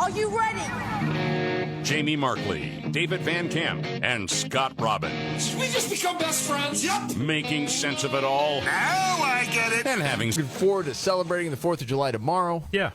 Are you ready? Jamie Markley, David Van Camp, and Scott Robbins. We just become best friends. Yep. Making sense of it all. Now I get it. And having... Looking forward to celebrating the 4th of July tomorrow. Yeah.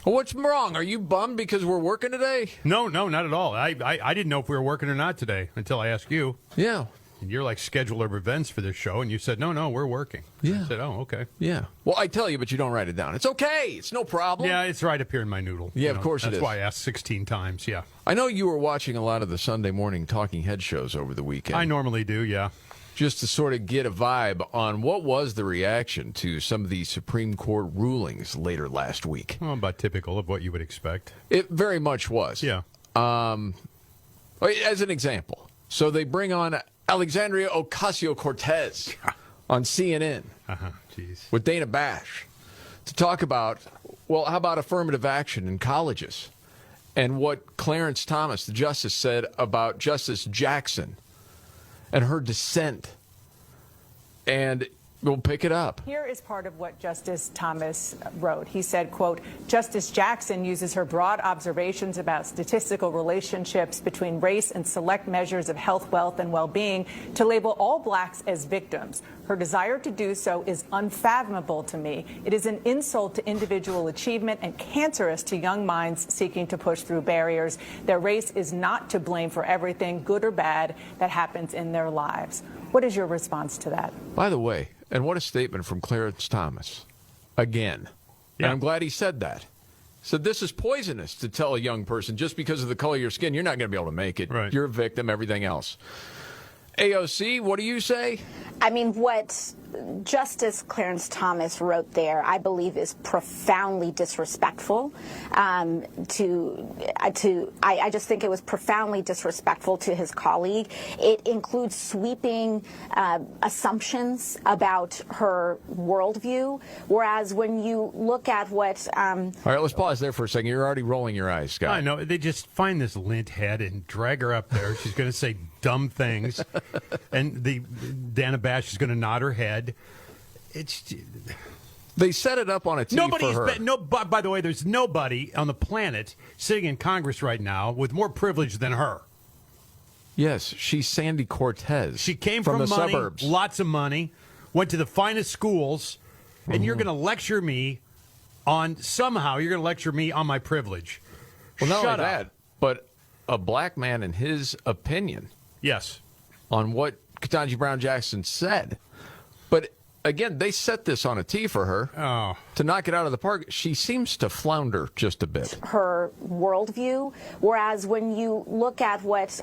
Well, what's wrong? Are you bummed because we're working today? No, not at all. I didn't know if we were working or not today until I asked you. Yeah. And you're like scheduler of events for this show, and you said, no, we're working. Yeah. I said, oh, okay. Yeah. Well, I tell you, but you don't write it down. It's okay. It's no problem. Yeah, it's right up here in my noodle. Yeah, of course it is. That's why I asked 16 times, yeah. I know you were watching a lot of the Sunday morning Talking Head shows over the weekend. I normally do, yeah. Just to sort of get a vibe on what was the reaction to some of the Supreme Court rulings later last week. Well, about typical of what you would expect. It very much was. Yeah. As an example, so they bring on Alexandria Ocasio-Cortez on CNN with Dana Bash to talk about, well, how about affirmative action in colleges and what Clarence Thomas, the justice, said about Justice Jackson and her dissent. And we'll pick it up. Here is part of what Justice Thomas wrote. He said, quote, Justice Jackson uses her broad observations about statistical relationships between race and select measures of health, wealth, and well-being to label all blacks as victims. Her desire to do so is unfathomable to me. It is an insult to individual achievement and cancerous to young minds seeking to push through barriers. Their race is not to blame for everything, good or bad, that happens in their lives. What is your response to that? By the way, and what a statement from Clarence Thomas. Again. Yeah. And I'm glad he said that. So this is poisonous to tell a young person, just because of the color of your skin, you're not going to be able to make it. Right. You're a victim, everything else. AOC, what do you say? I mean, what Justice Clarence Thomas wrote there, I believe, is profoundly disrespectful. I just think it was profoundly disrespectful to his colleague. It includes sweeping assumptions about her worldview, whereas when you look at what... All right, let's pause there for a second. You're already rolling your eyes, Scott. I know. They just find this lint head and drag her up there. She's going to say dumb things, and Dana Bash is going to nod her head. They set it up on a tee for her. By the way, there's nobody on the planet sitting in Congress right now with more privilege than her. Yes, she's Sandy Cortez. She came from the money, suburbs. Lots of money, went to the finest schools, and you're going to lecture me on, somehow, you're going to lecture me on my privilege. Well, not Shut only up. that, but a black man in his opinion Yes. on what Ketanji Brown Jackson said. But again, they set this on a tee for her to knock it out of the park. She seems to flounder just a bit. Her worldview, whereas when you look at what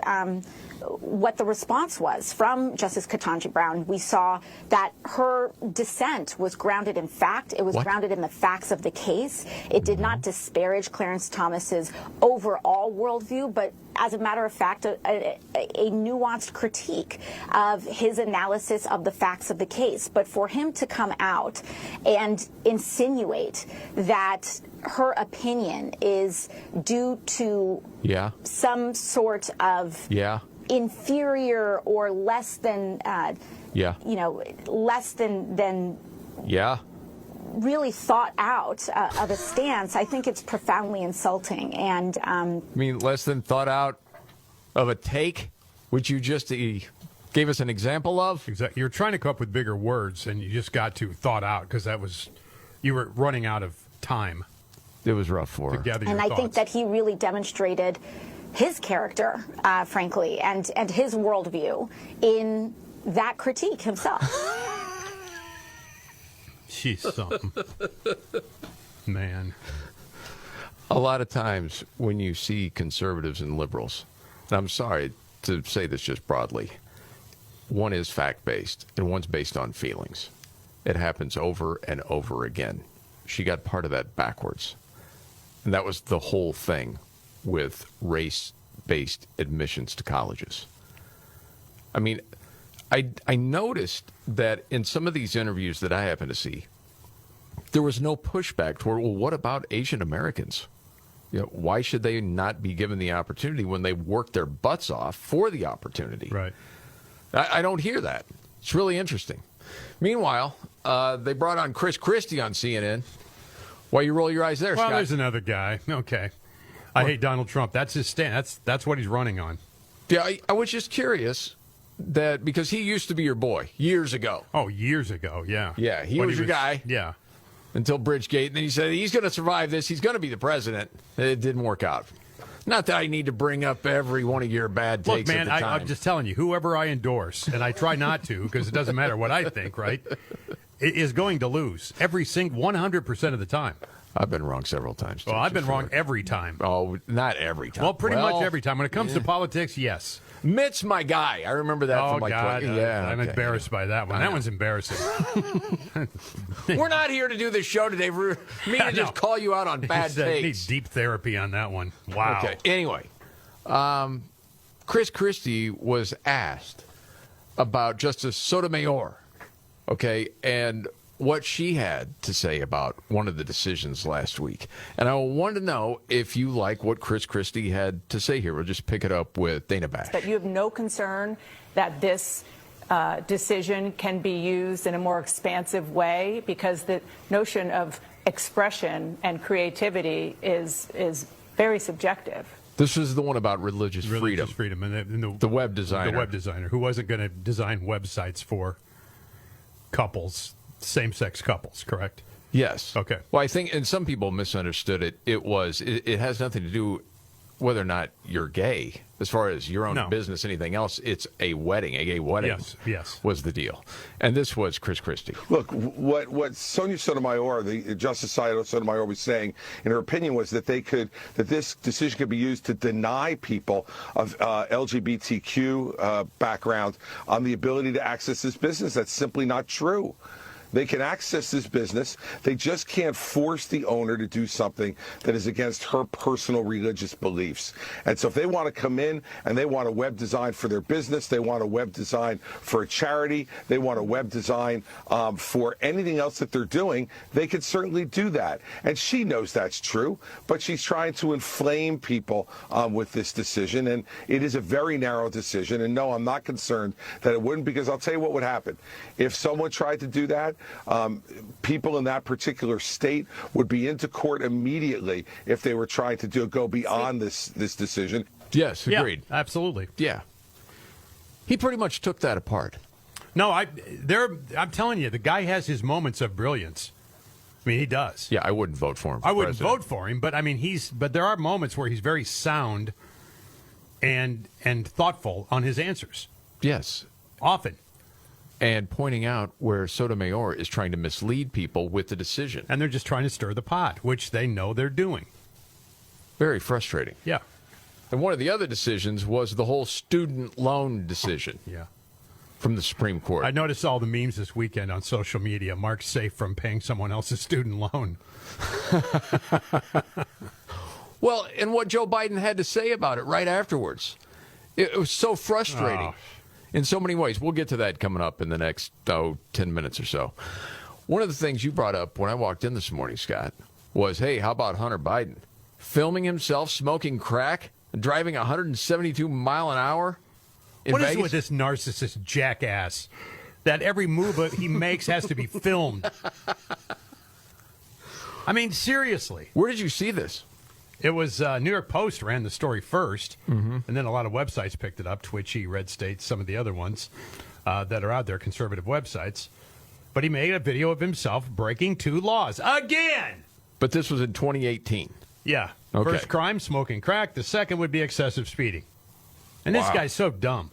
the response was from Justice Ketanji Brown, we saw that her dissent was grounded in fact. It was grounded in the facts of the case. It did not disparage Clarence Thomas's overall worldview, but as a matter of fact, a nuanced critique of his analysis of the facts of the case. But for him to come out and insinuate that her opinion is due to some sort of inferior or less than, less than really thought out of a stance, I think it's profoundly insulting. And I mean, less than thought out of a take, which you just gave us an example of? Exactly. You're trying to come up with bigger words, and you just got to thought out because you were running out of time. It was rough for her. And I think that he really demonstrated his character, frankly, and his worldview in that critique himself. She's something. Man. A lot of times when you see conservatives and liberals, and I'm sorry to say this just broadly, one is fact-based and one's based on feelings. It happens over and over again. She got part of that backwards. And that was the whole thing with race-based admissions to colleges. I mean, I noticed that in some of these interviews that I happen to see, there was no pushback toward, well, what about Asian Americans? You know, why should they not be given the opportunity when they work their butts off for the opportunity? Right. I don't hear that. It's really interesting. Meanwhile, they brought on Chris Christie on CNN. Why you roll your eyes there, Well, Scott? there's another guy. Okay. I hate Donald Trump. That's his stand. That's what he's running on. Yeah, I was just curious that because he used to be your boy years ago. Oh, years ago, yeah. Yeah, he was your guy. Yeah. Until Bridgegate, and then he said he's going to survive this. He's going to be the president. It didn't work out. Not that I need to bring up every one of your bad takes. Look, man, at the time. I'm just telling you, whoever I endorse, and I try not to because it doesn't matter what I think, right, is going to lose every 100% of the time. I've been wrong several times. Well, I've been wrong every time. Oh, not every time. Well, pretty much every time. When it comes to politics, yes. Mitt's my guy. I remember that from like God, 20. Yeah, I'm embarrassed by that one. That one's embarrassing. We're not here to do this show today for me to just call you out on bad takes. Need deep therapy on that one. Wow. Okay. Anyway, Chris Christie was asked about Justice Sotomayor, okay, and what she had to say about one of the decisions last week. And I wanted to know if you like what Chris Christie had to say here. We'll just pick it up with Dana Bash. That you have no concern that this decision can be used in a more expansive way, because the notion of expression and creativity is very subjective. This is the one about religious freedom. And the web designer. The web designer who wasn't going to design websites for couples, same-sex couples, correct? Yes. Okay. Well, I think, and some people misunderstood it. It has nothing to do whether or not you're gay. As far as your own business, anything else, it's a wedding, a gay wedding. Yes. Was the deal. And this was Chris Christie. Look, what Sonia Sotomayor, the Justice Sotomayor, was saying in her opinion was that this decision could be used to deny people of LGBTQ background on the ability to access this business. That's simply not true. They can access this business. They just can't force the owner to do something that is against her personal religious beliefs. And so if they want to come in and they want a web design for their business, they want a web design for a charity, they want a web design for anything else that they're doing, they can certainly do that. And she knows that's true, but she's trying to inflame people with this decision. And it is a very narrow decision. And no, I'm not concerned that it wouldn't, because I'll tell you what would happen. If someone tried to do that, people in that particular state would be into court immediately if they were trying to go beyond this decision. Yes, agreed. Yeah, absolutely. Yeah. He pretty much took that apart. No, I'm telling you, the guy has his moments of brilliance. I mean, he does. Yeah, I wouldn't vote for him. I wouldn't vote for him, but I mean, but there are moments where he's very sound and thoughtful on his answers. Yes. Often. And pointing out where Sotomayor is trying to mislead people with the decision. And they're just trying to stir the pot, which they know they're doing. Very frustrating. Yeah. And one of the other decisions was the whole student loan decision. Yeah. From the Supreme Court. I noticed all the memes this weekend on social media. Mark's safe from paying someone else's student loan. Well, and what Joe Biden had to say about it right afterwards. It was so frustrating. In so many ways. We'll get to that coming up in the next 10 minutes or so. One of the things you brought up when I walked in this morning, Scott, was, hey, how about Hunter Biden? Filming himself smoking crack, driving 172 mile an hour in Vegas? Vegas? What is with this narcissist jackass that every move he makes has to be filmed? I mean, seriously. Where did you see this? It was New York Post ran the story first, and then a lot of websites picked it up, Twitchy, Red State, some of the other ones that are out there, conservative websites. But he made a video of himself breaking 2 laws again. But this was in 2018. Yeah. Okay. First crime, smoking crack. The second would be excessive speeding. And this guy's so dumb.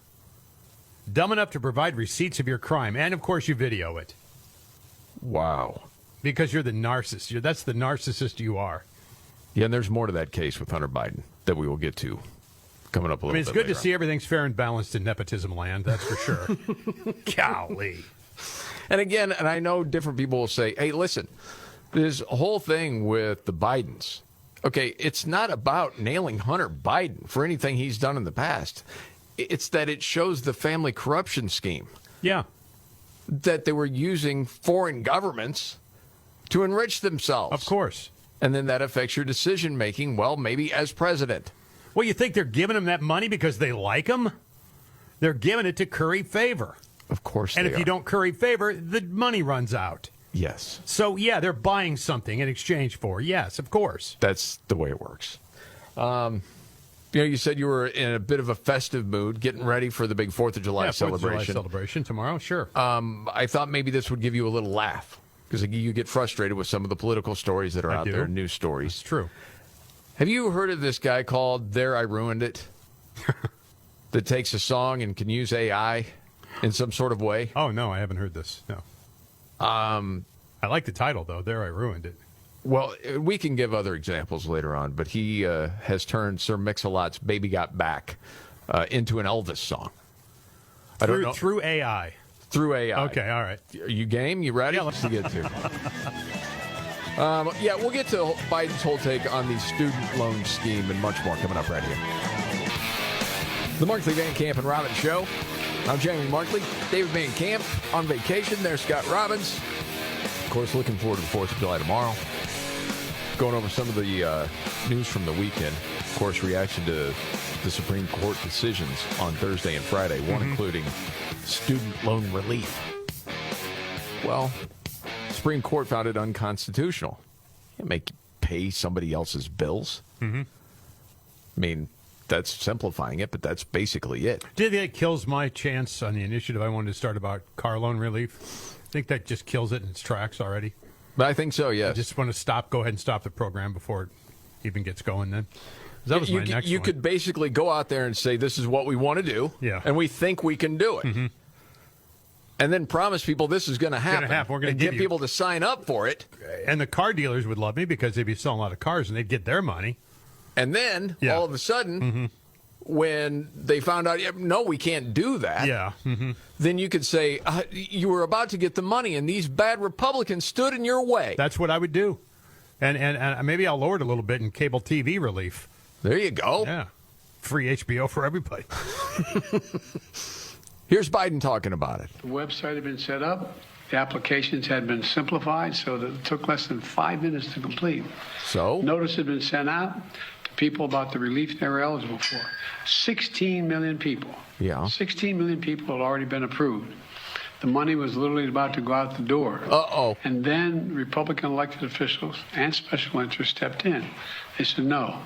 Dumb enough to provide receipts of your crime, and, of course, you video it. Wow. Because you're the narcissist. That's the narcissist you are. Yeah, and there's more to that case with Hunter Biden that we will get to coming up a little bit. I mean, it's good to later see everything's fair and balanced in nepotism land, that's for sure. Golly. And again, and I know different people will say, hey, listen, this whole thing with the Bidens, okay, it's not about nailing Hunter Biden for anything he's done in the past. It's that it shows the family corruption scheme. Yeah. That they were using foreign governments to enrich themselves. Of course. And then that affects your decision-making, well, maybe as president. Well, you think they're giving him that money because they like him? They're giving it to curry favor. Of course and they if you don't curry favor, the money runs out. Yes. So, yeah, they're buying something in exchange for. Yes, of course. That's the way it works. You said you were in a bit of a festive mood, getting ready for the big 4th of July celebration. 4th of July celebration tomorrow, sure. I thought maybe this would give you a little laugh because you get frustrated with some of the political stories that are out there, news stories. It's true. Have you heard of this guy called There I Ruined It? That takes a song and can use AI in some sort of way? Oh, no, I haven't heard this. No. I like the title, though. There I Ruined It. Well, we can give other examples later on, but he has turned Sir Mix-a-Lot's Baby Got Back into an Elvis song. I don't know. Through AI. Through AI. Okay, all right. Are you game? You ready? Yeah, let's get to. We'll get to Biden's whole take on the student loan scheme and much more coming up right here. The Markley, Van Camp, and Robbins Show. I'm Jamie Markley. David Van Camp on vacation. There's Scott Robbins. Of course, looking forward to the 4th of July tomorrow. Going over some of the news from the weekend. Of course, reaction to the Supreme Court decisions on Thursday and Friday, one including student loan relief. Well, Supreme Court found it unconstitutional. You can't make you pay somebody else's bills. I mean, that's simplifying it, but that's basically it. Do you think it kills my chance on the initiative I wanted to start about car loan relief? I think that just kills it in its tracks already. But I think so, yes. I just want to go ahead and stop the program before it even gets going then. That was my next one. You could basically go out there and say, this is what we want to do, and we think we can do it. And then promise people this is going to happen. We're going to get people to sign up for it. And the car dealers would love me because they'd be selling a lot of cars and they'd get their money. And then, all of a sudden, when they found out, no, we can't do that, then you could say, you were about to get the money and these bad Republicans stood in your way. That's what I would do. And maybe I'll lower it a little bit in cable TV relief. There you go. Yeah. Free HBO for everybody. Here's Biden talking about it. The website had been set up. The applications had been simplified so that it took less than 5 minutes to complete. So? Notice had been sent out to people about the relief they were eligible for. 16 million people. Yeah. 16 million people had already been approved. The money was literally about to go out the door. Uh-oh. And then Republican elected officials and special interests stepped in. They said, no.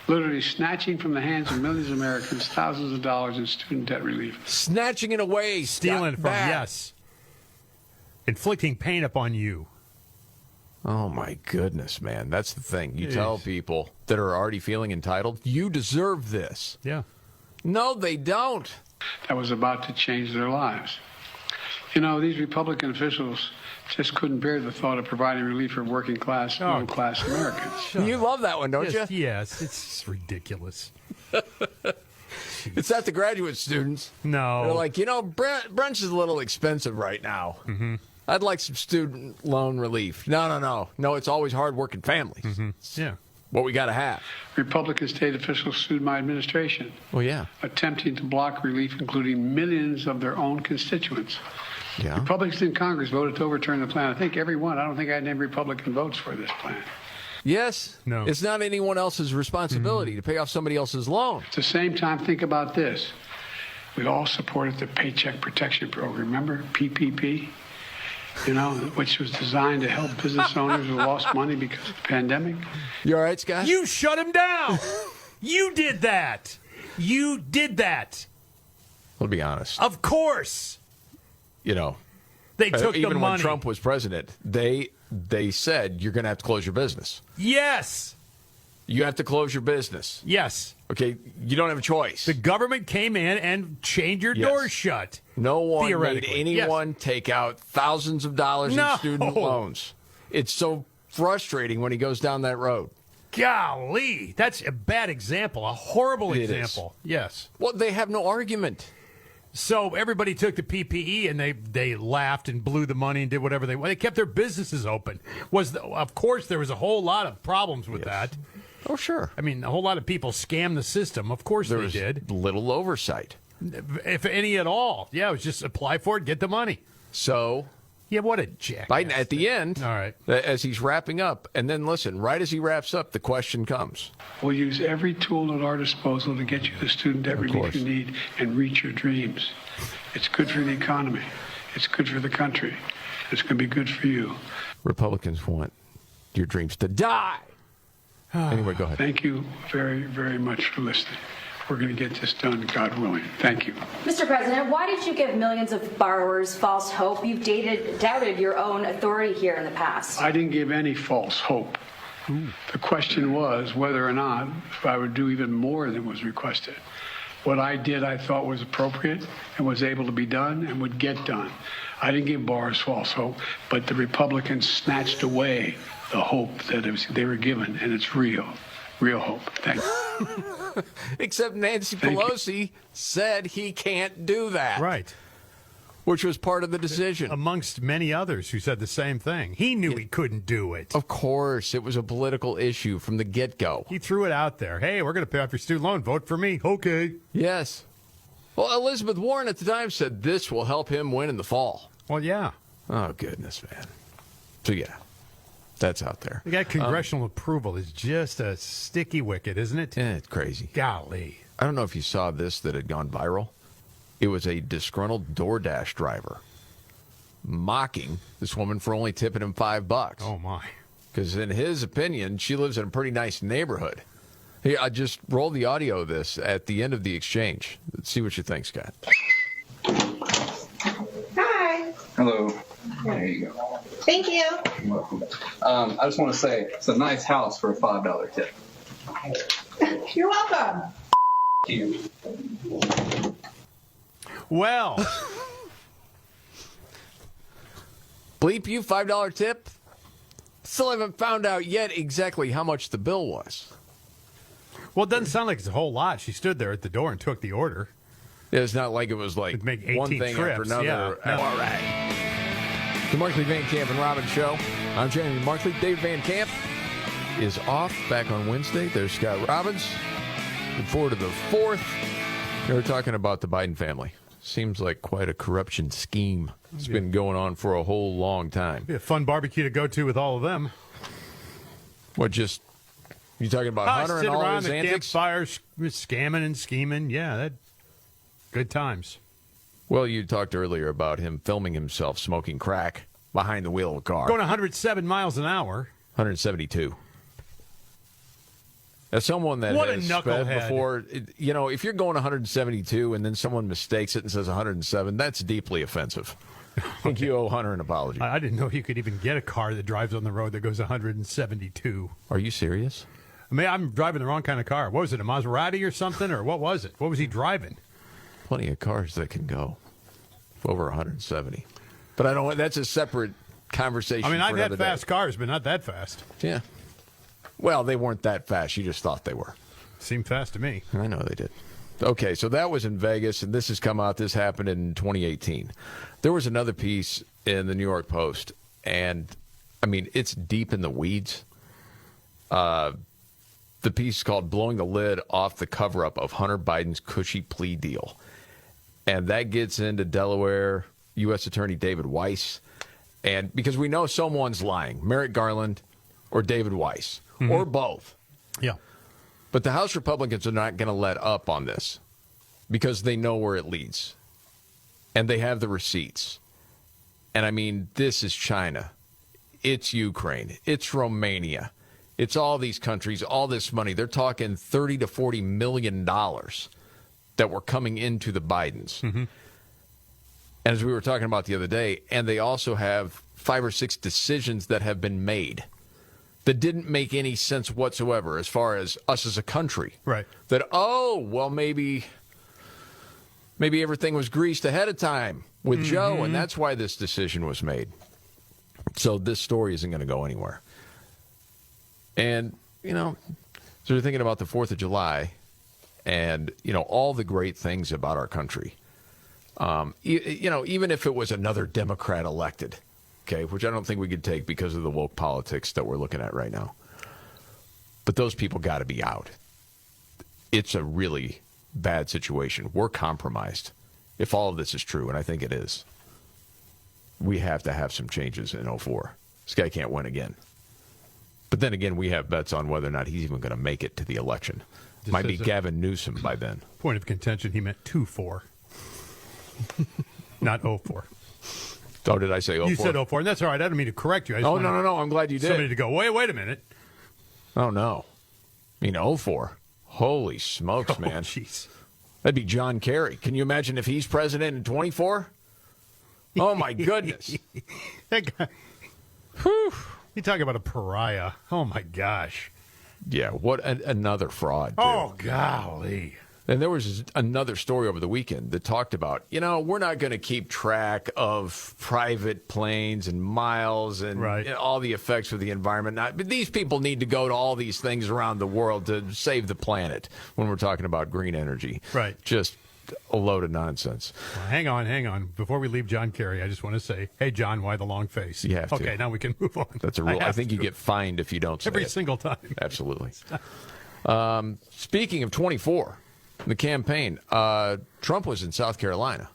Literally snatching from the hands of millions of Americans thousands of dollars in student debt relief. Snatching it away. Stealing from, yes. Inflicting pain upon you. Oh, my goodness, man. That's the thing. You tell people that are already feeling entitled, you deserve this. Yeah. No, they don't. That was about to change their lives. You know, these Republican officials just couldn't bear the thought of providing relief for working class, middle-class Americans. You love that one, don't you? Yes, it's ridiculous. It's not the graduate students. No. They're like, brunch is a little expensive right now. I'd like some student loan relief. No. No, it's always hard-working families. Yeah. What we got to have. Republican state officials sued my administration. Well, yeah. Attempting to block relief, including millions of their own constituents. Yeah. Republicans in Congress voted to overturn the plan. I think every one. I don't think I had any Republican votes for this plan. Yes. No. It's not anyone else's responsibility to pay off somebody else's loan. At the same time, think about this. We all supported the Paycheck Protection Program. Remember PPP? Which was designed to help business owners who lost money because of the pandemic. You all right, Scott? You shut him down. You did that. I'll be honest. Of course. They took the even money. when Trump was president, they said you're going to have to close your business. Yes. You have to close your business. Yes. Okay, you don't have a choice. The government came in and chained your doors shut. No one made anyone take out thousands of dollars in student loans. It's so frustrating when he goes down that road. Golly, that's a bad example, a horrible example. Yes. Well, they have no argument. So everybody took the PPE and they laughed and blew the money and did whatever they wanted. They kept their businesses open. Of course, there was a whole lot of problems with that. Oh, sure. I mean, a whole lot of people scammed the system. Of course there they was did. Little oversight. If any at all. Yeah, it was just apply for it, get the money. So... Yeah, what a jackass. Biden, at the end, all right, as he's wrapping up, and then listen, right as he wraps up, the question comes. We'll use every tool at our disposal to get you the student debt relief you need and reach your dreams. It's good for the economy. It's good for the country. It's going to be good for you. Republicans want your dreams to die. Anyway, go ahead. Thank you very, very much for listening. We're going to get this done, God willing. Thank you. Mr. President, why did you give millions of borrowers false hope? You've doubted your own authority here in the past. I didn't give any false hope. The question was whether or not I would do even more than was requested. What I did, I thought was appropriate and was able to be done and would get done. I didn't give borrowers false hope, but the Republicans snatched away the hope that they were given, and it's real hope. Thank you. Except Nancy Pelosi said he can't do that. Right. Which was part of the decision. Amongst many others who said the same thing. He knew he couldn't do it. Of course. It was a political issue from the get-go. He threw it out there. Hey, we're going to pay off your student loan. Vote for me. Okay. Yes. Well, Elizabeth Warren at the time said this will help him win in the fall. Well, yeah. Oh, goodness, man. So, yeah. That's out there. You got congressional approval. It's just a sticky wicket, isn't it? It's crazy. Golly. I don't know if you saw this that had gone viral. It was a disgruntled DoorDash driver mocking this woman for only tipping him $5. Oh, my. Because in his opinion, she lives in a pretty nice neighborhood. Hey, I just rolled the audio of this at the end of the exchange. Let's see what you think, Scott. Hi. Hello. There you go. Thank you. You're welcome. I just want to say it's a nice house for a $5 tip. You're welcome. You. Well. Bleep you, $5 tip? Still haven't found out yet exactly how much the bill was. Well, it doesn't sound like it's a whole lot. She stood there at the door and took the order. Yeah, it's not like it was like make one 18 thing trips. after another. Yeah. All right. The Markley, Van Camp, and Robbins Show. I'm Jeremy Markley. Dave Van Camp is off back on Wednesday. There's Scott Robbins. Looking forward to the 4th. We're talking about the Biden family. Seems like quite a corruption scheme. It's been going on for a whole long time. Be a fun barbecue to go to with all of them. What, just, you talking about Hunter and all around his the antics? campfires, scamming and scheming. Yeah, good times. Well, you talked earlier about him filming himself smoking crack behind the wheel of a car. Going 107 miles an hour. 172. As someone that What a has sped knucklehead. before, you know, if you're going 172 and then someone mistakes it and says 107, that's deeply offensive. I think you owe Hunter an apology. I didn't know you could even get a car that drives on the road that goes 172. Are you serious? I mean, I'm driving the wrong kind of car. What was it, a Maserati or something? Or what was it? What was he driving? Plenty of cars that can go over 170. But I don't. That's a separate conversation. I mean, I've for had another fast day. cars, but not that fast. Yeah. Well, they weren't that fast. You just thought they were. Seemed fast to me. I know they did. Okay, so that was in Vegas, and this has come out. This happened in 2018. There was another piece in the New York Post, and, I mean, it's deep in the weeds. The piece is called Blowing the Lid Off the Cover-Up of Hunter Biden's Cushy Plea Deal. And that gets into Delaware U.S. Attorney David Weiss. And because we know someone's lying, Merrick Garland or David Weiss, or both. Yeah. But the House Republicans are not going to let up on this because they know where it leads. And they have the receipts. And, I mean, this is China. It's Ukraine. It's Romania. It's all these countries, all this money. They're talking $30 to $40 million that were coming into the Bidens. Mm-hmm. And as we were talking about the other day, and they also have 5 or 6 decisions that have been made that didn't make any sense whatsoever as far as us as a country. Right. That, oh, well, maybe everything was greased ahead of time with Joe, and that's why this decision was made. So this story isn't going to go anywhere. And, you know, so you're thinking about the 4th of July and, you know, all the great things about our country. You know, even if it was another Democrat elected, okay, which I don't think we could take because of the woke politics that we're looking at right now. But those people got to be out. It's a really bad situation. We're compromised if all of this is true, and I think it is. We have to have some changes in 04. This guy can't win again. But then again, we have bets on whether or not he's even going to make it to the election. Just Might be as a Gavin Newsom by then. Point of contention, he meant 2-4. Not 04. Oh, did I say 04? You said 04, and that's all right. I don't mean to correct you. I just Oh, wanted no. I'm glad you did. somebody to go, wait a minute. Oh, no. 04. Holy smokes, man. Jeez. That'd be John Kerry. Can you imagine if he's president in 24? Oh, my goodness. That guy. Whew. You talk about a pariah. Oh, my gosh. Yeah, what another fraud, dude. Oh, golly. And there was another story over the weekend that talked about, we're not going to keep track of private planes and miles and all the effects of the environment. But these people need to go to all these things around the world to save the planet when we're talking about green energy. Right. Just a load of nonsense. Well, hang on. Before we leave John Kerry, I just want to say, hey, John, why the long face? You have to. Okay, now we can move on. That's a rule. I think you get fined if you don't say every it. single time. Absolutely. Speaking of 24, the campaign, Trump was in South Carolina.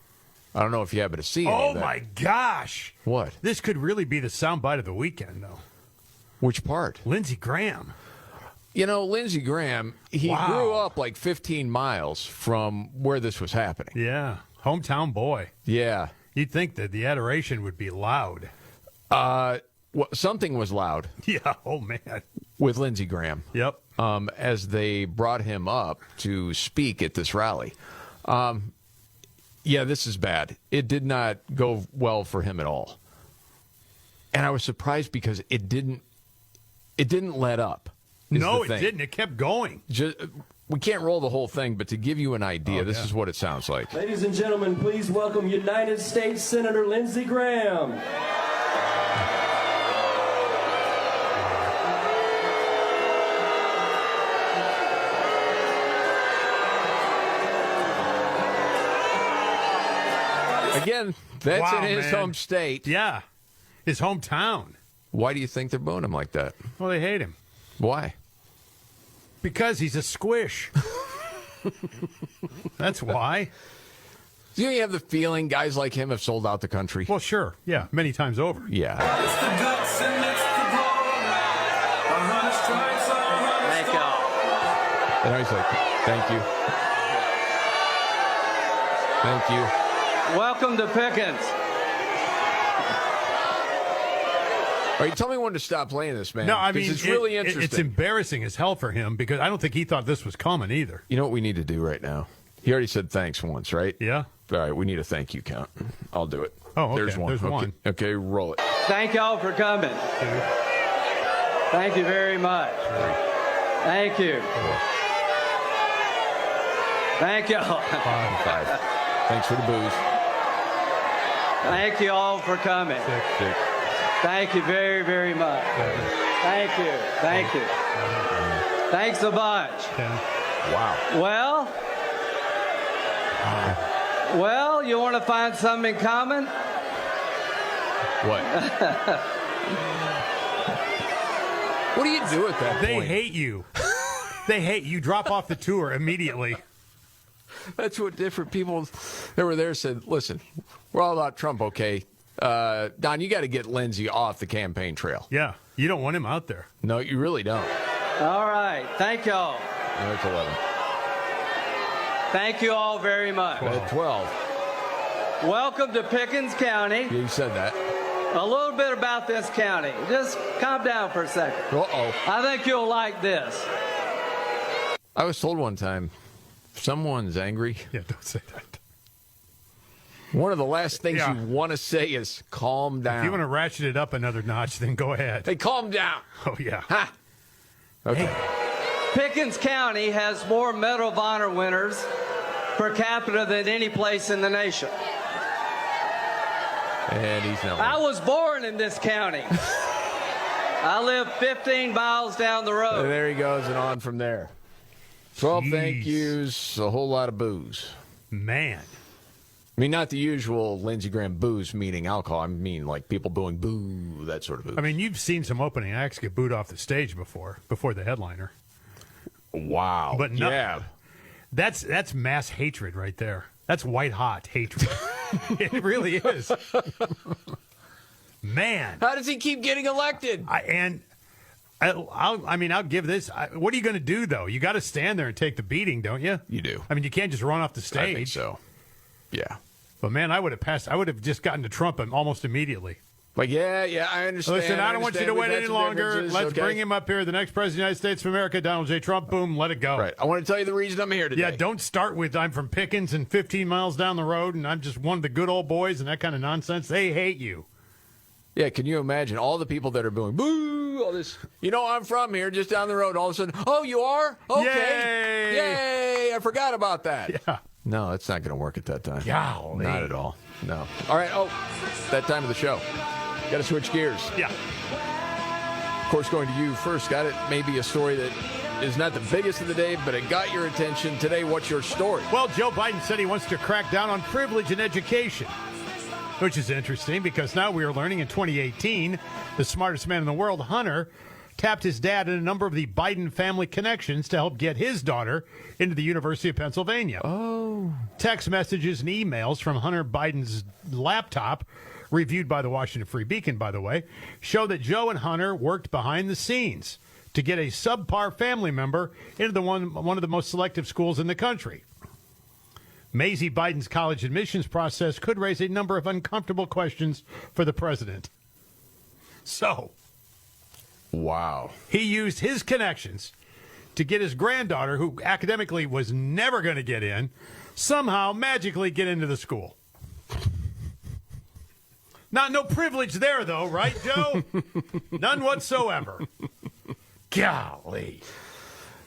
I don't know if you happen to see any of that. My gosh. What? This could really be the soundbite of the weekend, though. Which part? Lindsey Graham. Lindsey Graham, he grew up like 15 miles from where this was happening. Yeah. Hometown boy. Yeah. You'd think that the adoration would be loud. Something was loud. Yeah. Oh, man. With Lindsey Graham. Yep. As they brought him up to speak at this rally. Yeah, this is bad. It did not go well for him at all. And I was surprised because it didn't let up. No, it didn't. It kept going. We can't roll the whole thing, but to give you an idea, this is what it sounds like. Ladies and gentlemen, please welcome United States Senator Lindsey Graham. Again, that's in his home state. Yeah, his hometown. Why do you think they're booing him like that? Well, they hate him. Why? Because he's a squish. That's why. Do you have the feeling guys like him have sold out the country? Well, sure. Yeah, many times over. Yeah. It's the guts and it's the glory. 100 stripes, 100 Thank y'all. And I was like, thank you. Thank you. Welcome to Pickens. All right, tell me when to stop playing this, man. No, I mean, it's really interesting. It's embarrassing as hell for him because I don't think he thought this was coming either. You know what we need to do right now? He already said thanks once, right? Yeah. All right, we need a thank you count. I'll do it. Oh, okay. There's one. There's one. Okay, roll it. Thank y'all for coming. Thank you very much. Thank you. Thank y'all. Five. Thanks for the booze. Thank you all for coming. Six. Thank you very, very much. Thank you. Thank you. Thanks a bunch. Wow. Well, you want to find something in common? What? What do you do at that They point? hate you. They hate you. Drop off the tour immediately. That's what different people that were there said. Listen, we're all about Trump, okay? Don, you got to get Lindsey off the campaign trail. Yeah, you don't want him out there. No, you really don't. All right. Thank y'all. That's 11. Thank you all very much. 12. Welcome to Pickens County. You said that. A little bit about this county. Just calm down for a second. Uh-oh. I think you'll like this. I was told one time, if someone's angry. Yeah, don't say that. One of the last things you want to say is calm down. If you want to ratchet it up another notch, then go ahead. Hey, calm down. Oh, yeah. Ha! Okay. Hey. Pickens County has more Medal of Honor winners per capita than any place in the nation. And he's not. I was born in this county. I live 15 miles down the road. And there he goes and on from there. 12 Jeez. thank yous, a whole lot of booze. Man. I mean, not the usual Lindsey Graham booze, meaning alcohol. I mean, like people booing boo, that sort of booze. I mean, you've seen some opening acts get booed off the stage before the headliner. Wow. But no, yeah. That's mass hatred right there. That's white hot hatred. It really is. Man. How does he keep getting elected? I'll give this. What are you going to do, though? You got to stand there and take the beating, don't you? You do. I mean, you can't just run off the stage. I think so. Yeah. But, man, I would have just gotten to Trump almost immediately. Like, yeah, I understand. Listen, I don't want you to wait any longer. Let's bring him up here. The next president of the United States of America, Donald J. Trump. Boom, let it go. Right. I want to tell you the reason I'm here today. Yeah, don't start with I'm from Pickens and 15 miles down the road, and I'm just one of the good old boys and that kind of nonsense. They hate you. Yeah, can you imagine all the people that are booing, boo, all this, I'm from here, just down the road, all of a sudden, oh, you are? Okay. Yay, I forgot about that. Yeah. No, it's not going to work at that time. Golly. Not at all. No. All right, that time of the show. Got to switch gears. Yeah. Of course, going to you first, Scott. It may be a story that is not the biggest of the day, but it got your attention. Today, what's your story? Well, Joe Biden said he wants to crack down on privilege in education, which is interesting because now we are learning in 2018, the smartest man in the world, Hunter, tapped his dad and a number of the Biden family connections to help get his daughter into the University of Pennsylvania. Oh. Text messages and emails from Hunter Biden's laptop, reviewed by the Washington Free Beacon, by the way, show that Joe and Hunter worked behind the scenes to get a subpar family member into one of the most selective schools in the country. Maisie Biden's college admissions process could raise a number of uncomfortable questions for the president. So, wow. He used his connections to get his granddaughter, who academically was never going to get in, somehow magically get into the school. No privilege there, though, right, Joe? None whatsoever. Golly.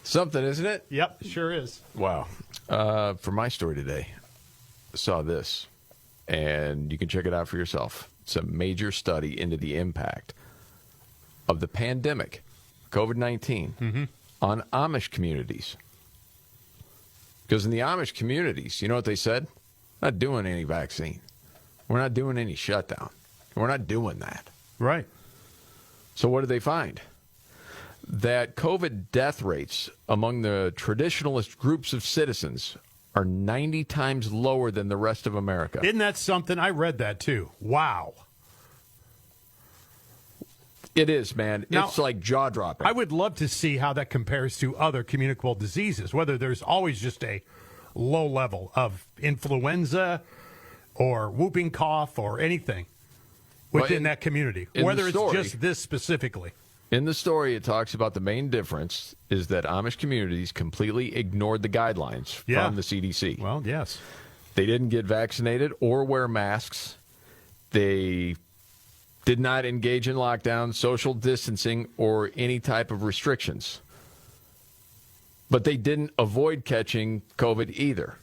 Something, isn't it? Yep, sure is. Wow. For my story today, I saw this, and you can check it out for yourself. It's a major study into the impact of the pandemic, COVID-19, on Amish communities. Because in the Amish communities, you know what they said? Not doing any vaccine. We're not doing any shutdown. We're not doing that. Right. So what did they find? That COVID death rates among the traditionalist groups of citizens are 90 times lower than the rest of America. Isn't that something? I read that, too. Wow. It is, man. Now, it's like jaw-dropping. I would love to see how that compares to other communicable diseases, whether there's always just a low level of influenza or whooping cough or anything within that community, whether it's just this specifically. In the story, it talks about the main difference is that Amish communities completely ignored the guidelines from the CDC. Well, yes. They didn't get vaccinated or wear masks. They did not engage in lockdown, social distancing, or any type of restrictions. But they didn't avoid catching COVID either.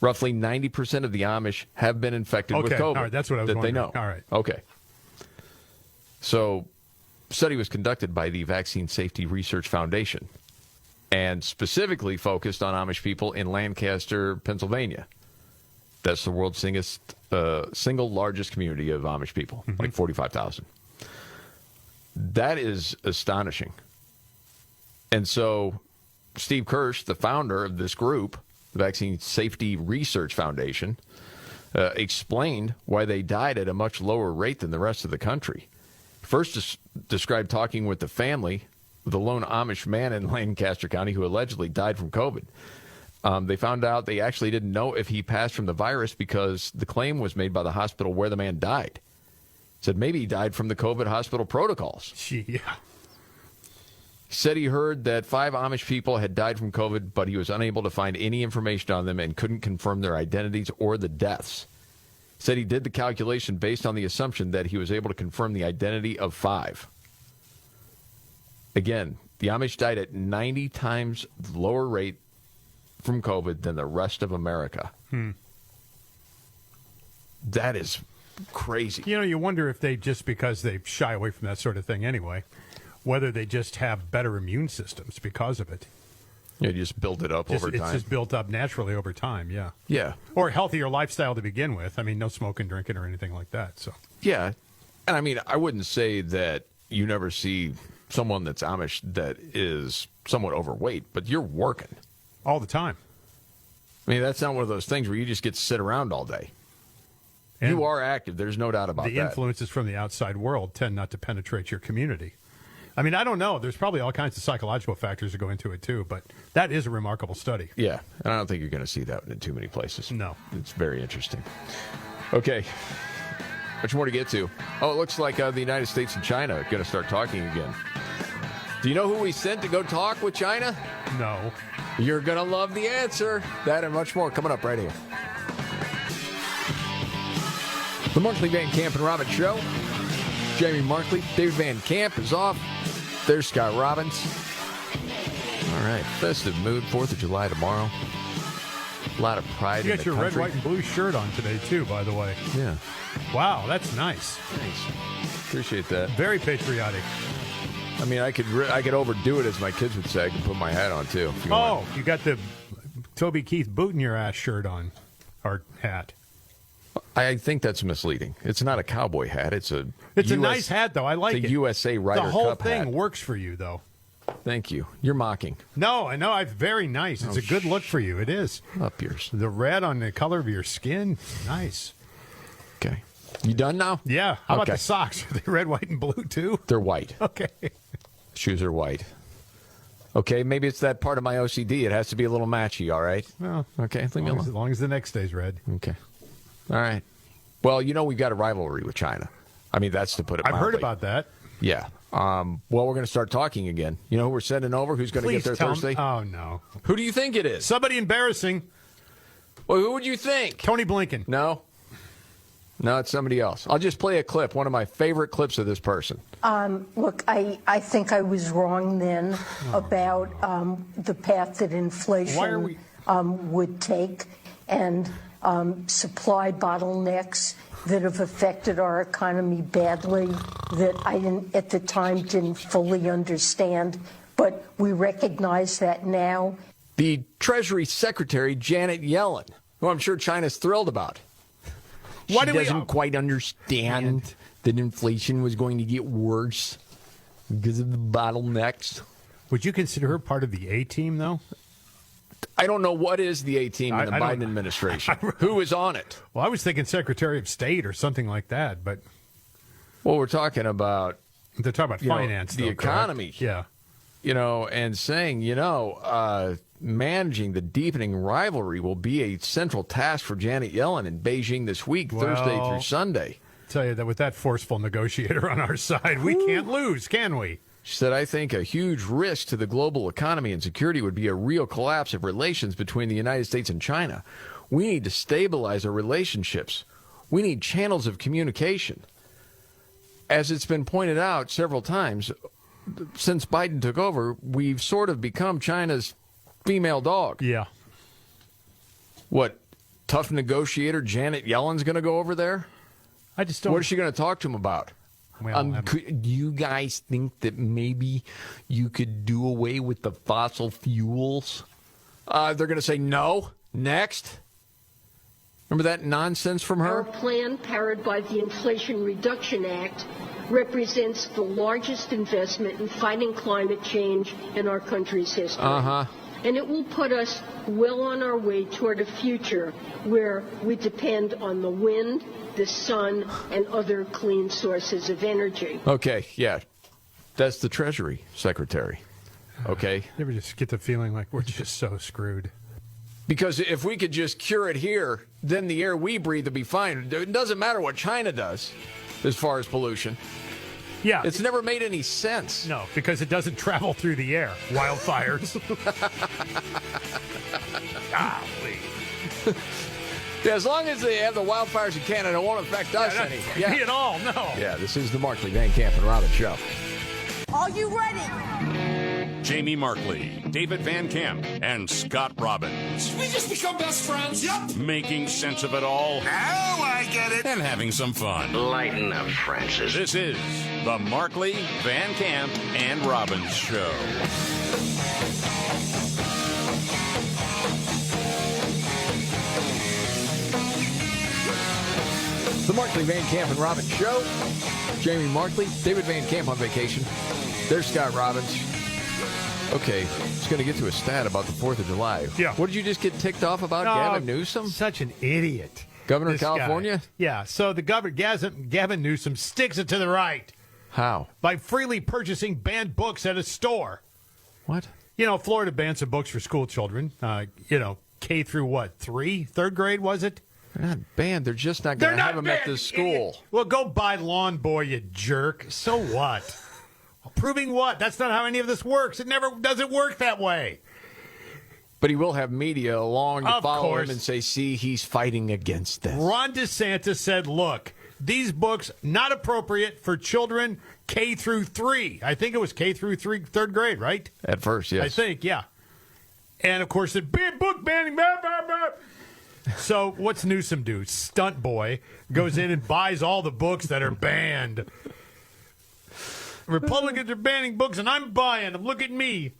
Roughly 90% of the Amish have been infected with COVID. All right, that's what I was wondering. They know. All right. Okay. So, study was conducted by the Vaccine Safety Research Foundation and specifically focused on Amish people in Lancaster, Pennsylvania. That's the world's single largest community of Amish people, like 45,000. That is astonishing. And so Steve Kirsch, the founder of this group, the Vaccine Safety Research Foundation, explained why they died at a much lower rate than the rest of the country. First described talking with the family of the lone Amish man in Lancaster County who allegedly died from COVID. They found out they actually didn't know if he passed from the virus because the claim was made by the hospital where the man died. Said maybe he died from the COVID hospital protocols. Yeah. He said he heard that 5 Amish people had died from COVID, but he was unable to find any information on them and couldn't confirm their identities or the deaths. Said he did the calculation based on the assumption that he was able to confirm the identity of 5. Again, the Amish died at 90 times lower rate from COVID than the rest of America. That is crazy. You know, you wonder if they, just because they shy away from that sort of thing anyway, whether they just have better immune systems because of it. Yeah, you just build it up over time. It's just built up naturally over time, yeah. Yeah. Or a healthier lifestyle to begin with. I mean, no smoking, drinking, or anything like that. So. Yeah. And I mean, I wouldn't say that you never see someone that's Amish that is somewhat overweight, but you're working. All the time. I mean, that's not one of those things where you just get to sit around all day. And you are active. There's no doubt about that. The influences from the outside world tend not to penetrate your community. I mean, I don't know. There's probably all kinds of psychological factors that go into it, too. But that is a remarkable study. Yeah. And I don't think you're going to see that in too many places. No. It's very interesting. Okay. Much more to get to. Oh, it looks like the United States and China are going to start talking again. Do you know who we sent to go talk with China? No. You're going to love the answer. That and much more coming up right here. The Markley, Van Camp, and Robbins Show. Jamie Markley. David Van Camp is off. There's Scott Robbins. All right. Festive mood. 4th of July tomorrow. A lot of pride in the country. You got your red, white, and blue shirt on today, too, by the way. Yeah. Wow, that's nice. Thanks. Appreciate that. Very patriotic. I mean, I could overdo it, as my kids would say. I could put my hat on, too. You got the Toby Keith boot in your ass shirt on, or hat. I think that's misleading. It's not a cowboy hat. It's a nice hat, though. I like it. It's a USA Ryder Cup hat. The whole thing works for you, though. Thank you. You're mocking. No, I know. It's very nice. It's a good look for you. It is. Up yours. The red on the color of your skin. Nice. Okay. You done now? Yeah. How about the socks? Are they red, white, and blue, too? They're white. Okay. Shoes are white. Okay, maybe it's that part of my OCD. It has to be a little matchy, all right? Well, okay, leave me alone. As long as the next day's red. Okay. All right. Well, we've got a rivalry with China. I mean, that's to put it mildly. I've heard about that. Yeah. Well, we're going to start talking again. You know who we're sending over? Who's going to get there Thursday? Oh, no. Who do you think it is? Somebody embarrassing. Well, who would you think? Tony Blinken. No, it's somebody else. I'll just play a clip, one of my favorite clips of this person. Look, I think I was wrong then about the path that inflation would take and supply bottlenecks that have affected our economy badly that I at the time didn't fully understand, but we recognize that now. The Treasury Secretary, Janet Yellen, who I'm sure China's thrilled about. She doesn't quite understand that inflation was going to get worse because of the bottlenecks. Would you consider her part of the A-team, though? I don't know what is the A-team in the Biden administration. Who is on it? Well, I was thinking Secretary of State or something like that, but... Well, we're talking about... They're talking about finance, the economy. Yeah. And saying, managing the deepening rivalry will be a central task for Janet Yellen in Beijing this week, Thursday through Sunday. I tell you that with that forceful negotiator on our side, we can't lose, can we? She said, I think a huge risk to the global economy and security would be a real collapse of relations between the United States and China. We need to stabilize our relationships. We need channels of communication. As it's been pointed out several times, since Biden took over, we've sort of become China's female dog. Yeah. What, tough negotiator Janet Yellen's going to go over there? I just don't. What is she going to talk to him about? Well, do you guys think that maybe you could do away with the fossil fuels? They're going to say no. Next. Remember that nonsense from her? Our plan, powered by the Inflation Reduction Act, represents the largest investment in fighting climate change in our country's history. And it will put us well on our way toward a future where we depend on the wind, the sun, and other clean sources of energy. Okay, yeah. That's the Treasury Secretary. Okay? You ever just get the feeling like we're just so screwed? Because if we could just cure it here, then the air we breathe would be fine. It doesn't matter what China does as far as pollution. Yeah. It's never made any sense. No, because it doesn't travel through the air. Wildfires. Golly. Yeah, as long as they have the wildfires in Canada, it won't affect us any. Yeah, at all, no. Yeah, this is the Markley, Van Camp, and Robbins Show. Are you ready? Jamie Markley, David Van Camp, and Scott Robbins. Did we just become best friends? Yep. Making sense of it all. Now I get it. And having some fun. Lighten up, Francis. This is the Markley, Van Camp, and Robbins Show. The Markley, Van Camp, and Robbins Show. Jamie Markley, David Van Camp on vacation. There's Scott Robbins. Okay, just going to get to a stat about the 4th of July. Yeah. What did you just get ticked off about, Gavin Newsom? Such an idiot. Governor of California? Guy. Yeah, so the governor, Gavin Newsom, sticks it to the right. How? By freely purchasing banned books at a store. What? Florida banned some books for school children. K through what, 3? 3rd grade, was it? They're not banned. They're just not going to have them at this school. Well, go buy Lawn Boy, you jerk. So what? Proving what? That's not how any of this works. It never doesn't work that way. But he will have media along to Of follow course. him and say, see, he's fighting against this. Ron DeSantis said, look, these books not appropriate for children K through 3. I think it was K through 3, third grade, right? At first, yes. I think, yeah. And, of course, the big book banning. Blah, blah, blah. So what's Newsom do? Stunt boy goes in and buys all the books that are banned. Republicans are banning books, and I'm buying them. Look at me.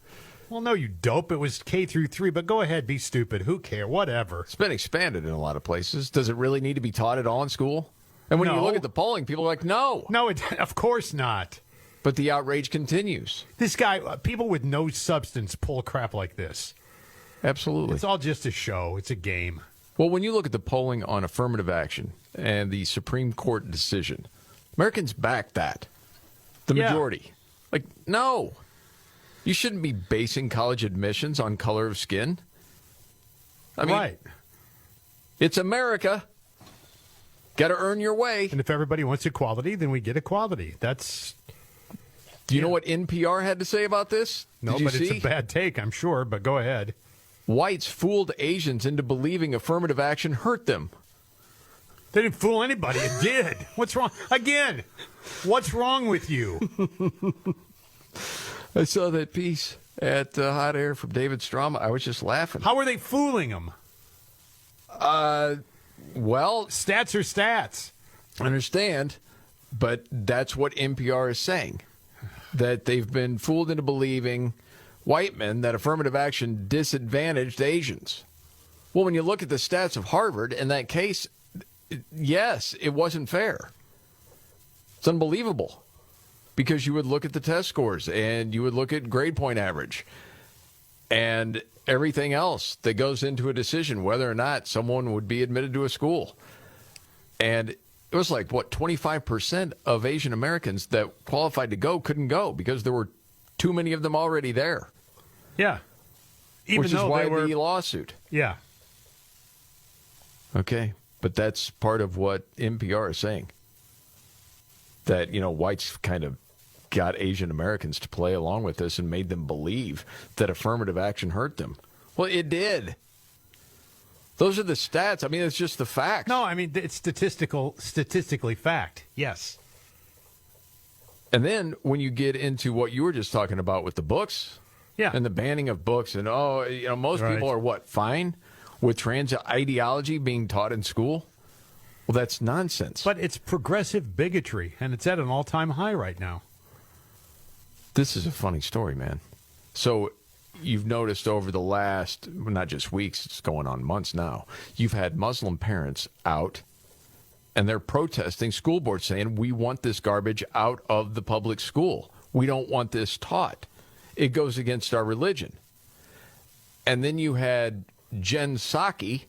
Well, no, you dope. It was K through 3, but go ahead, be stupid. Who cares? Whatever. It's been expanded in a lot of places. Does it really need to be taught at all in school? And when you look at the polling, people are like, no. No, of course not. But the outrage continues. This guy, people with no substance pull crap like this. Absolutely. It's all just a show. It's a game. Well, when you look at the polling on affirmative action and the Supreme Court decision, Americans back that. The majority. Like, no. You shouldn't be basing college admissions on color of skin. I mean, right. It's America. Got to earn your way. And if everybody wants equality, then we get equality. That's... Do you know what NPR had to say about this? No, but it's a bad take, I'm sure, but go ahead. Whites fooled Asians into believing affirmative action hurt them. They didn't fool anybody. It did. What's wrong? Again, what's wrong with you? I saw that piece at Hot Air from David Strom. I was just laughing. How were they fooling them? Well, stats are stats. I understand, but that's what NPR is saying. That they've been fooled into believing, white men, that affirmative action disadvantaged Asians. Well, when you look at the stats of Harvard, in that case, yes, it wasn't fair. It's unbelievable. Because you would look at the test scores, and you would look at grade point average, and everything else that goes into a decision, whether or not someone would be admitted to a school. And it was like, 25% of Asian Americans that qualified to go couldn't go because there were too many of them already there. Yeah. Which is why the lawsuit. Yeah. Okay. But that's part of what NPR is saying. That, whites kind of got Asian Americans to play along with this and made them believe that affirmative action hurt them. Well, it did. Those are the stats. I mean, it's just the facts. No, I mean, it's statistically fact. Yes. And then when you get into what you were just talking about with the books, and the banning of books, and most people are fine with trans ideology being taught in school. Well, that's nonsense. But it's progressive bigotry, and it's at an all-time high right now. This is a funny story, man. So you've noticed over the last, not just weeks, it's going on months now, you've had Muslim parents out, and they're protesting school boards saying, we want this garbage out of the public school. We don't want this taught. It goes against our religion. And then you had Jen Psaki,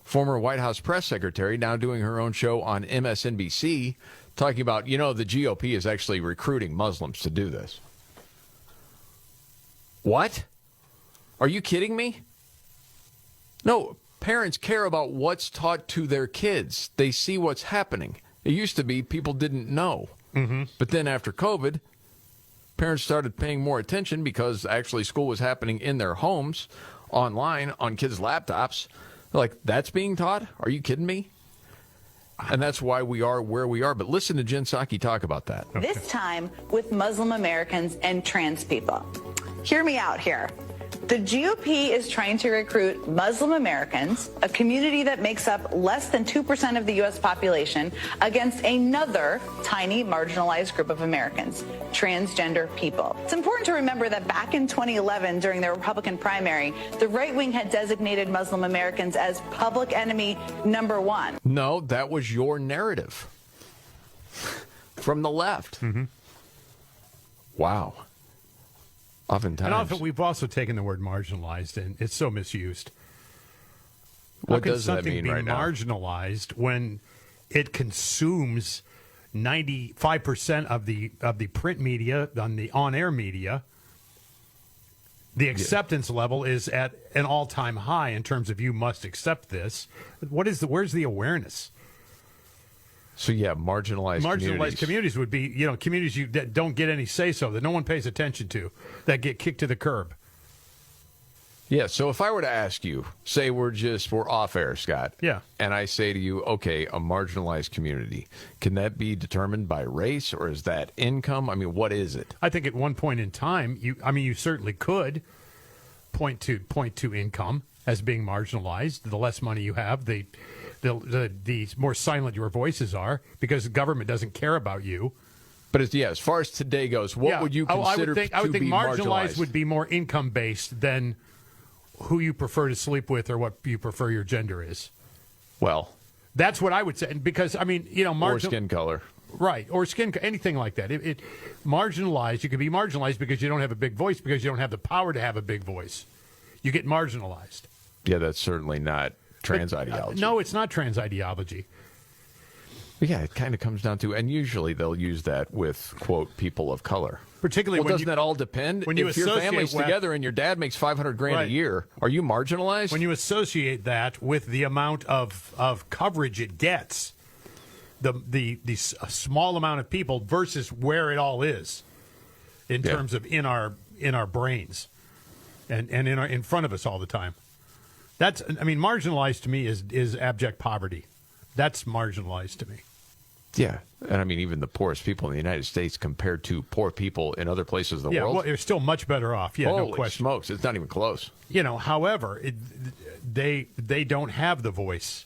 former White House press secretary, now doing her own show on MSNBC, talking about, the GOP is actually recruiting Muslims to do this. What? Are you kidding me? No, parents care about what's taught to their kids. They see what's happening. It used to be people didn't know. Mm-hmm. But then after COVID, parents started paying more attention because actually school was happening in their homes, online, on kids' laptops. Like, that's being taught? Are you kidding me? And that's why we are where we are. But listen to Jen Psaki talk about that. This time with Muslim Americans and trans people. Hear me out here. The GOP is trying to recruit Muslim Americans, a community that makes up less than 2% of the U.S. population, against another tiny marginalized group of Americans, transgender people. It's important to remember that back in 2011, during the Republican primary, the right wing had designated Muslim Americans as public enemy number one. No, that was your narrative from the left. Mm-hmm. Wow. Oftentimes. And often we've also taken the word marginalized, and it's so misused. What does that mean right now? How can something be marginalized when it consumes 95% of the print media, on the on-air media? The acceptance level is at an all-time high in terms of you must accept this. Where's the awareness? So marginalized communities would be, communities that don't get any say-so, that no one pays attention to, that get kicked to the curb. Yeah, so if I were to ask you, say we're off air, Scott. Yeah. And I say to you, okay, a marginalized community, can that be determined by race or is that income? I mean, what is it? I think at one point in time, you certainly could point to income as being marginalized. The less money you have, the more silent your voices are because the government doesn't care about you. But as far as today goes, what would you consider I would think marginalized would be more income based than who you prefer to sleep with or what you prefer your gender is. Well, that's what I would say. Because, or skin color. Right, or anything like that. Marginalized, you can be marginalized because you don't have a big voice, because you don't have the power to have a big voice. You get marginalized. Yeah, that's certainly not trans ideology. No, it's not trans ideology. Yeah, it kind of comes down to, and usually they'll use that with, quote, people of color. Particularly doesn't that all depend? When if your family's together and your dad makes $500,000 a year, are you marginalized? When you associate that with the amount of coverage it gets, the small amount of people versus where it all is, in terms of in our brains, and in front of us all the time. Marginalized to me is abject poverty. That's marginalized to me. Yeah, and even the poorest people in the United States compared to poor people in other places of the world. Well, they're still much better off. Yeah, Holy no question. Smokes, it's not even close. However, they don't have the voices.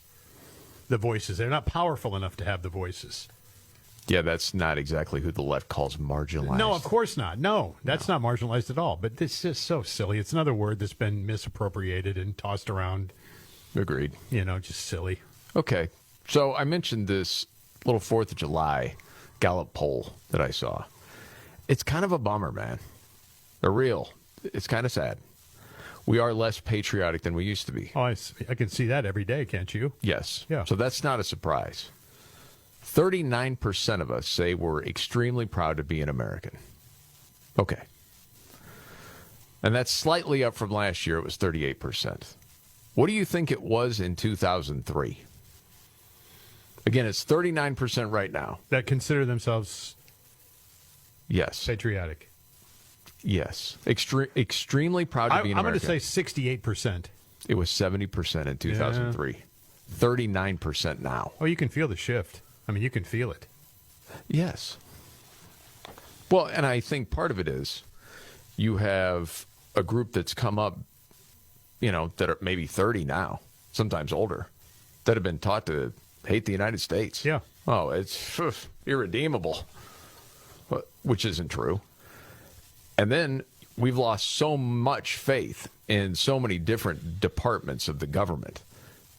They're not powerful enough to have the voices. Yeah, that's not exactly who the left calls marginalized. No, of course not. No, that's not marginalized at all. But this is so silly. It's another word that's been misappropriated and tossed around. Agreed. Just silly. Okay, so I mentioned this little 4th of July Gallup poll that I saw. It's kind of a bummer, man. It's kind of sad. We are less patriotic than we used to be. Oh, I can see that every day, can't you? Yes. Yeah. So that's not a surprise. 39% of us say we're extremely proud to be an American. Okay. And that's slightly up from last year. It was 38%. What do you think it was in 2003? Again, it's 39% right now. That consider themselves patriotic. Yes. Extremely proud to be an American. I'm going to say 68%. It was 70% in 2003. Yeah. 39% now. Oh, you can feel the shift. You can feel it. Yes. Well, and I think part of it is you have a group that's come up, that are maybe 30 now, sometimes older, that have been taught to hate the United States. Yeah. Oh, it's irredeemable, which isn't true. And then we've lost so much faith in so many different departments of the government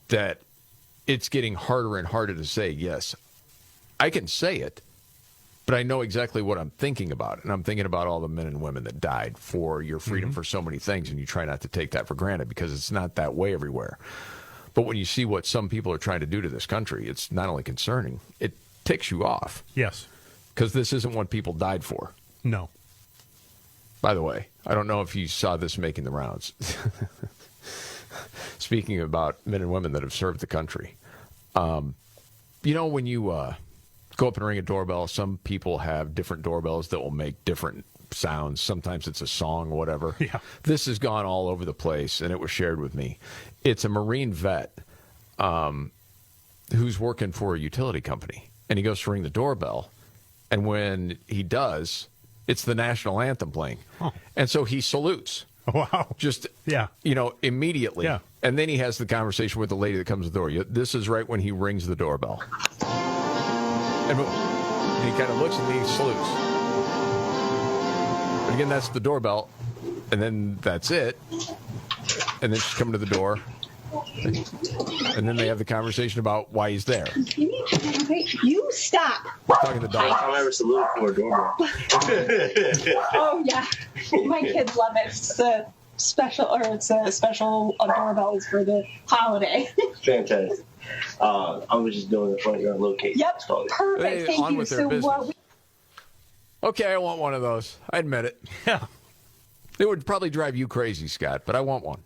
that it's getting harder and harder to say, yes, I can say it, but I know exactly what I'm thinking about. And I'm thinking about all the men and women that died for your freedom for so many things, and you try not to take that for granted because it's not that way everywhere. But when you see what some people are trying to do to this country, it's not only concerning, it ticks you off. Yes. Because this isn't what people died for. No. By the way, I don't know if you saw this making the rounds. Speaking about men and women that have served the country. When you go up and ring a doorbell, some people have different doorbells that will make different sounds. Sometimes it's a song, whatever. Yeah. This has gone all over the place, and it was shared with me. It's a Marine vet who's working for a utility company, and he goes to ring the doorbell, and when he does, it's the national anthem playing. Oh. And so he salutes. Wow. Just, yeah. Immediately. Yeah. And then he has the conversation with the lady that comes to the door. This is right when he rings the doorbell. And he kind of looks at me and salutes. But again, that's the doorbell. And then that's it. And then she's coming to the door. And then they have the conversation about why he's there. You stop. Talking to the dog. I'll ever salute for a doorbell. Oh, yeah. My kids love it. It's a special doorbell for the holiday. Fantastic. I was just doing the front yard locate. Yep. Perfect. Hey, thank on you. with their business. Okay, I want one of those. I admit it. Yeah. It would probably drive you crazy, Scott, but I want one.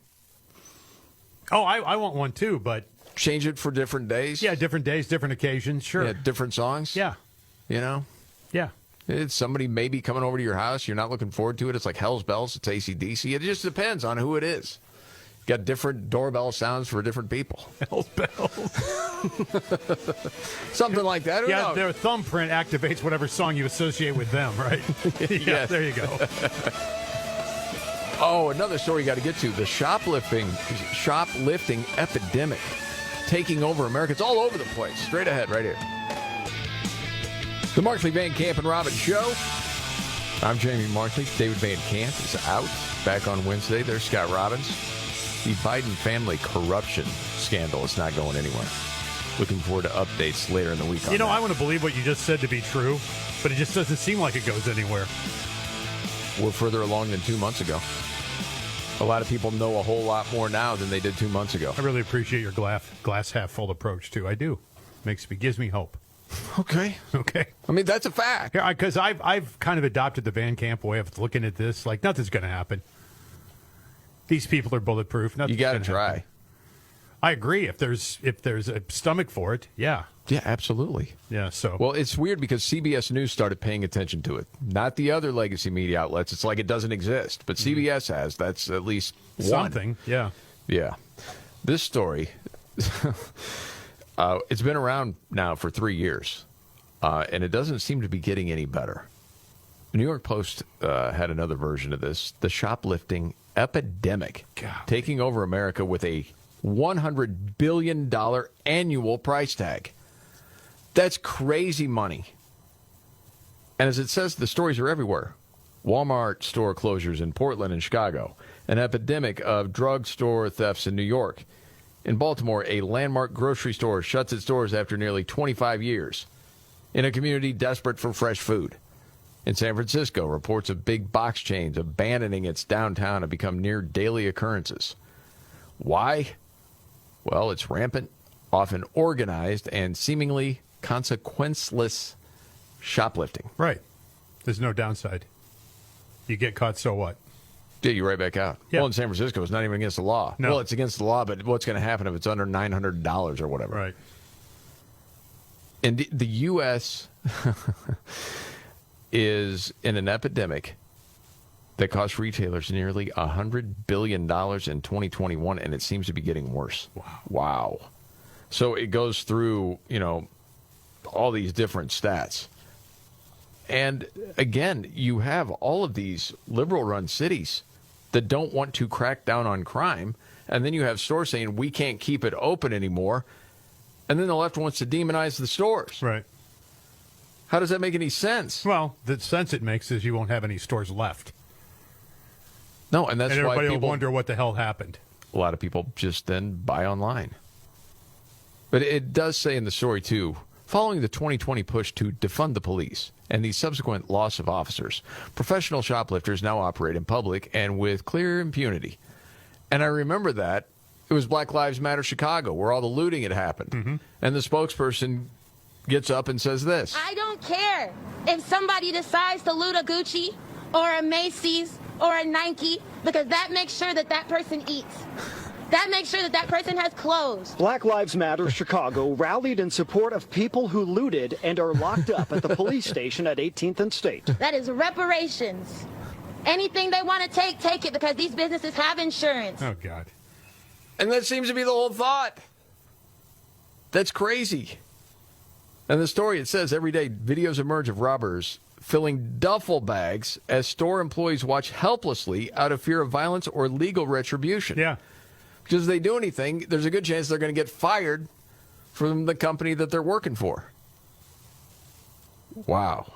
Oh, I want one too, but... Change it for different days? Yeah, different days, different occasions, sure. Yeah, different songs? Yeah. You know? Yeah. It's somebody maybe coming over to your house. You're not looking forward to it. It's like Hell's Bells. It's AC/DC. It just depends on who it is. You got different doorbell sounds for different people. Hell's Bells. Something like that. Yeah, their thumbprint activates whatever song you associate with them, right? Yeah, Yes. There you go. Oh, another story you got to get to. The shoplifting epidemic taking over America. It's all over the place. Straight ahead right here. The Markley, Van Camp, and Robbins Show. I'm Jamie Markley. David Van Camp is out. Back on Wednesday. There's Scott Robbins. The Biden family corruption scandal is not going anywhere. Looking forward to updates later in the week on You know, that. I want to believe what you just said to be true, but it just doesn't seem like it goes anywhere. We're further along than 2 months ago. A lot of people know a whole lot more now than they did 2 months ago. I really appreciate your glass half full approach, too. I do. Gives me hope. Okay. Okay. I mean, that's a fact. Yeah, because I've kind of adopted the Van Camp way of looking at this. Like, nothing's going to happen. These people are bulletproof. You got to try. Happen. I agree. If there's a stomach for it, yeah. Yeah, absolutely. Yeah, so. Well, it's weird because CBS News started paying attention to it. Not the other legacy media outlets. It's like it doesn't exist. But CBS has. That's at least one. Something, yeah. Yeah. This story, it's been around now for 3 years, and it doesn't seem to be getting any better. The New York Post had another version of this. The shoplifting epidemic taking over America with a $100 billion annual price tag. That's crazy money. And as it says, the stories are everywhere. Walmart store closures in Portland and Chicago. An epidemic of drugstore thefts in New York. In Baltimore, a landmark grocery store shuts its doors after nearly 25 years. In a community desperate for fresh food. In San Francisco, reports of big box chains abandoning its downtown have become near daily occurrences. Why? Well, it's rampant, often organized, and seemingly consequenceless shoplifting. Right. There's no downside. You get caught, so what? Yeah, you're right back out. Yeah. Well, in San Francisco, it's not even against the law. No. Well, it's against the law, but what's going to happen if it's under $900 or whatever? Right. And the U.S. is in an epidemic that cost retailers nearly $100 billion in 2021, and it seems to be getting worse. Wow. So it goes through, all these different stats. And again, you have all of these liberal-run cities that don't want to crack down on crime, and then you have stores saying, we can't keep it open anymore, and then the left wants to demonize the stores. Right. How does that make any sense? Well, the sense it makes is you won't have any stores left. No, and that's why everybody people will wonder what the hell happened. A lot of people just then buy online. But it does say in the story, too, following the 2020 push to defund the police and the subsequent loss of officers, professional shoplifters now operate in public and with clear impunity. And I remember that. It was Black Lives Matter Chicago, where all the looting had happened. Mm-hmm. And the spokesperson gets up and says this. I don't care if somebody decides to loot a Gucci or a Macy's or a Nike, because that makes sure that that person eats. That makes sure that that person has clothes. Black Lives Matter Chicago rallied in support of people who looted and are locked up at the police station at 18th and State. That is reparations. Anything they want to take it, because these businesses have insurance. Oh, God. And that seems to be the whole thought. That's crazy. And the story, it says, every day videos emerge of robbers filling duffel bags as store employees watch helplessly out of fear of violence or legal retribution. Yeah. Because if they do anything, there's a good chance they're going to get fired from the company that they're working for. Wow.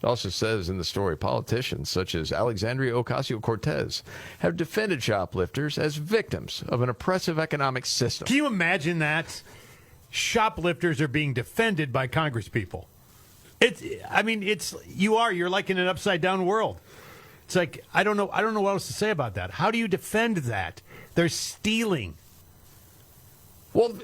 It also says in the story, politicians such as Alexandria Ocasio-Cortez have defended shoplifters as victims of an oppressive economic system. Can you imagine that? Shoplifters are being defended by congresspeople. You're like in an upside down world. It's like, I don't know what else to say about that. How do you defend that? They're stealing. Well,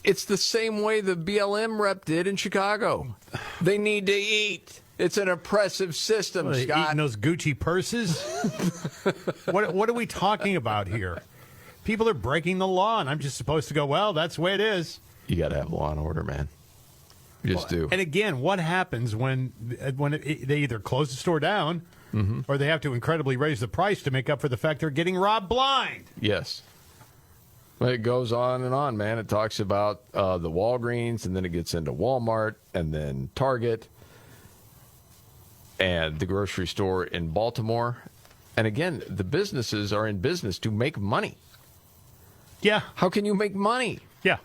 it's the same way the BLM rep did in Chicago. They need to eat. It's an oppressive system, What are they Scott. eating those Gucci purses? What are we talking about here? People are breaking the law, and I'm just supposed to go, well, that's the way it is. You got to have law and order, man. You just do. And again, what happens when they either close the store down or they have to incredibly raise the price to make up for the fact they're getting robbed blind? Yes. Well, it goes on and on, man. It talks about the Walgreens, and then it gets into Walmart, and then Target, and the grocery store in Baltimore. And again, the businesses are in business to make money. Yeah. How can you make money? Yeah.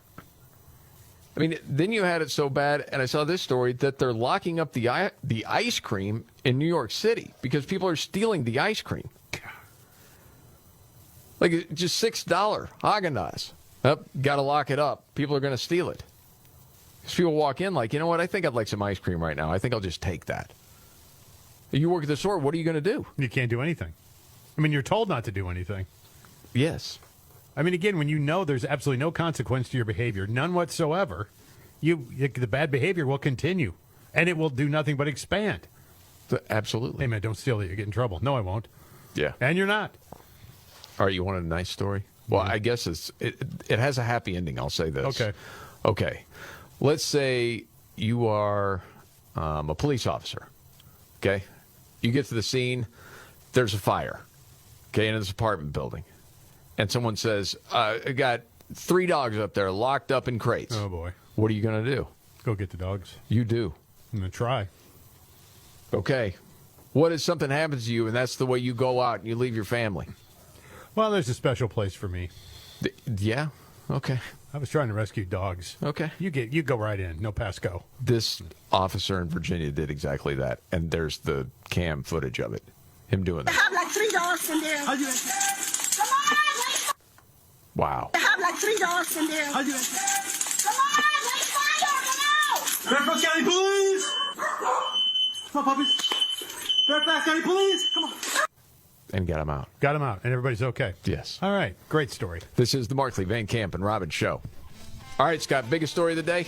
I mean, then you had it so bad, and I saw this story, that they're locking up the ice cream in New York City because people are stealing the ice cream. Like, just $6 Haagen-Dazs. Got to lock it up. People are going to steal it. Because people walk in like, you know what, I think I'd like some ice cream right now. I think I'll just take that. You work at the store, what are you going to do? You can't do anything. I mean, you're told not to do anything. Yes. I mean, again, when you know there's absolutely no consequence to your behavior, none whatsoever, the bad behavior will continue, and it will do nothing but expand. Absolutely. Hey, man, don't steal it. You get in trouble. No, I won't. Yeah. And you're not. All right, you want a nice story? Well, I guess it has a happy ending, I'll say this. Okay. Let's say you are a police officer, okay? You get to the scene, there's a fire, okay, in this apartment building. And someone says, I got 3 dogs up there locked up in crates. Oh, boy. What are you going to do? Go get the dogs. You do. I'm going to try. Okay. What if something happens to you and that's the way you go out and you leave your family? Well, there's a special place for me. Yeah? Okay. I was trying to rescue dogs. Okay. You go right in. No pass go. This officer in Virginia did exactly that, and there's the cam footage of it. Him doing I that. have like 3 dogs in there. Come on, wait. Wow. I have like 3 dogs in there. Come on, wait, fire, come out. Fairfax County Police! Come on, puppies. Fairfax County Police! Come on. And got him out. Got him out, and everybody's okay. Yes. All right. Great story. This is the Markley, Van Camp, and Robbins Show. All right, Scott, biggest story of the day?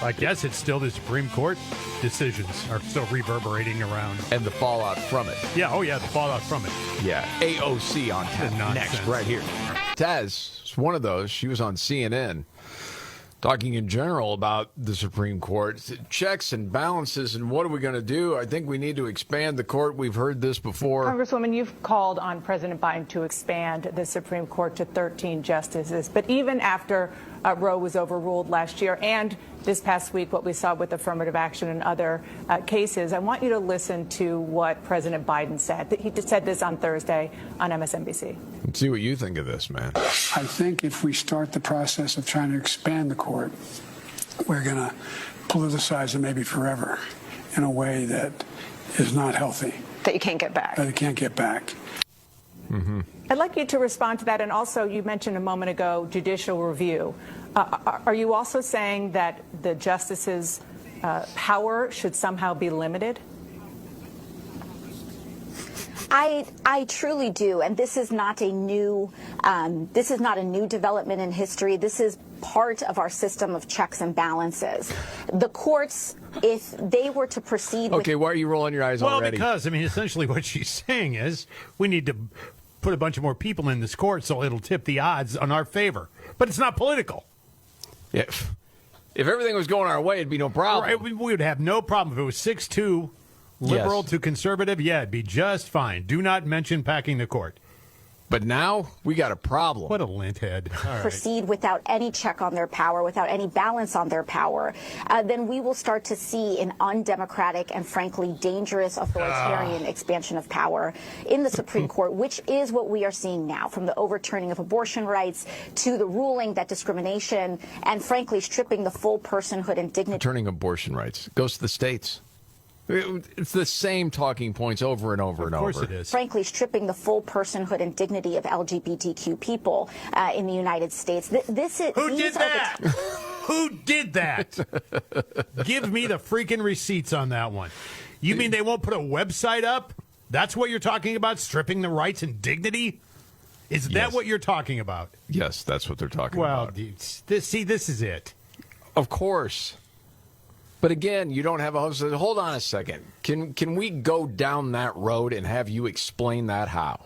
I guess it's still the Supreme Court decisions are still reverberating around. And the fallout from it. Yeah, oh yeah, the fallout from it. Yeah, AOC on tap next, right here. Taz is one of those. She was on CNN talking in general about the Supreme Court. Checks and balances, and what are we going to do? I think we need to expand the court. We've heard this before. Congresswoman, you've called on President Biden to expand the Supreme Court to 13 justices. But even after Roe was overruled last year and this past week, what we saw with affirmative action and other cases, I want you to listen to what President Biden said. He said this on Thursday on MSNBC. Let's see what you think of this, man. I think if we start the process of trying to expand the court, we're going to politicize it maybe forever in a way that is not healthy. That you can't get back. That you can't get back. Mm-hmm. I'd like you to respond to that. And also, you mentioned a moment ago judicial review. Are you also saying that the justices' power should somehow be limited? I truly do, and this is not a new development in history. This is part of our system of checks and balances. The courts, if they were to proceed Okay, why are you rolling your eyes already? Well, because, I mean, essentially what she's saying is we need to put a bunch of more people in this court so it'll tip the odds on our favor. But it's not political. If everything was going our way, it'd be no problem. Right, we would have no problem if it was 6-2, liberal to conservative. Yeah, it'd be just fine. Do not mention packing the court. But now we got a problem. What a lint head. proceed without any check on their power, without any balance on their power, then we will start to see an undemocratic and frankly dangerous authoritarian expansion of power in the Supreme Court, which is what we are seeing now, from the overturning of abortion rights to the ruling that discrimination and frankly stripping the full personhood and dignity. Turning abortion rights goes to the states. It's the same talking points over and over and over. Of course it is. Frankly, stripping the full personhood and dignity of LGBTQ people in the United States. Who did that? Who did that? Give me the freaking receipts on that one. You mean they won't put a website up? That's what you're talking about? Stripping the rights and dignity? Is that what you're talking about? Yes, that's what they're talking about. Well, this is it. Of course. But again, you don't have a host. Hold on a second. Can we go down that road and have you explain that how?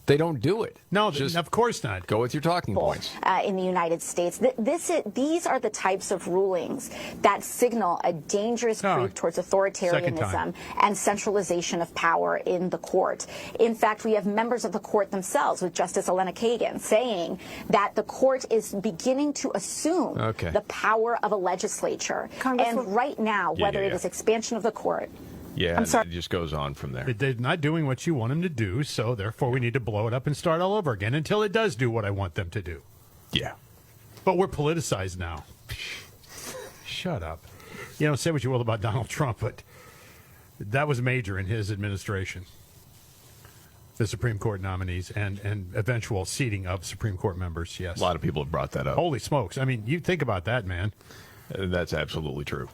They don't do it. No, of course not. Go with your talking points. In the United States, these are the types of rulings that signal a dangerous creep towards authoritarianism and centralization of power in the court. In fact, we have members of the court themselves, with Justice Elena Kagan, saying that the court is beginning to assume the power of a legislature. And right now, whether it is expansion of the court, yeah, I'm sorry. It just goes on from there. They're not doing what you want them to do, so therefore we need to blow it up and start all over again until it does do what I want them to do. Yeah. But we're politicized now. Shut up. You know, say what you will about Donald Trump, but that was major in his administration. The Supreme Court nominees and eventual seating of Supreme Court members, yes. A lot of people have brought that up. Holy smokes. I mean, you think about that, man. That's absolutely true.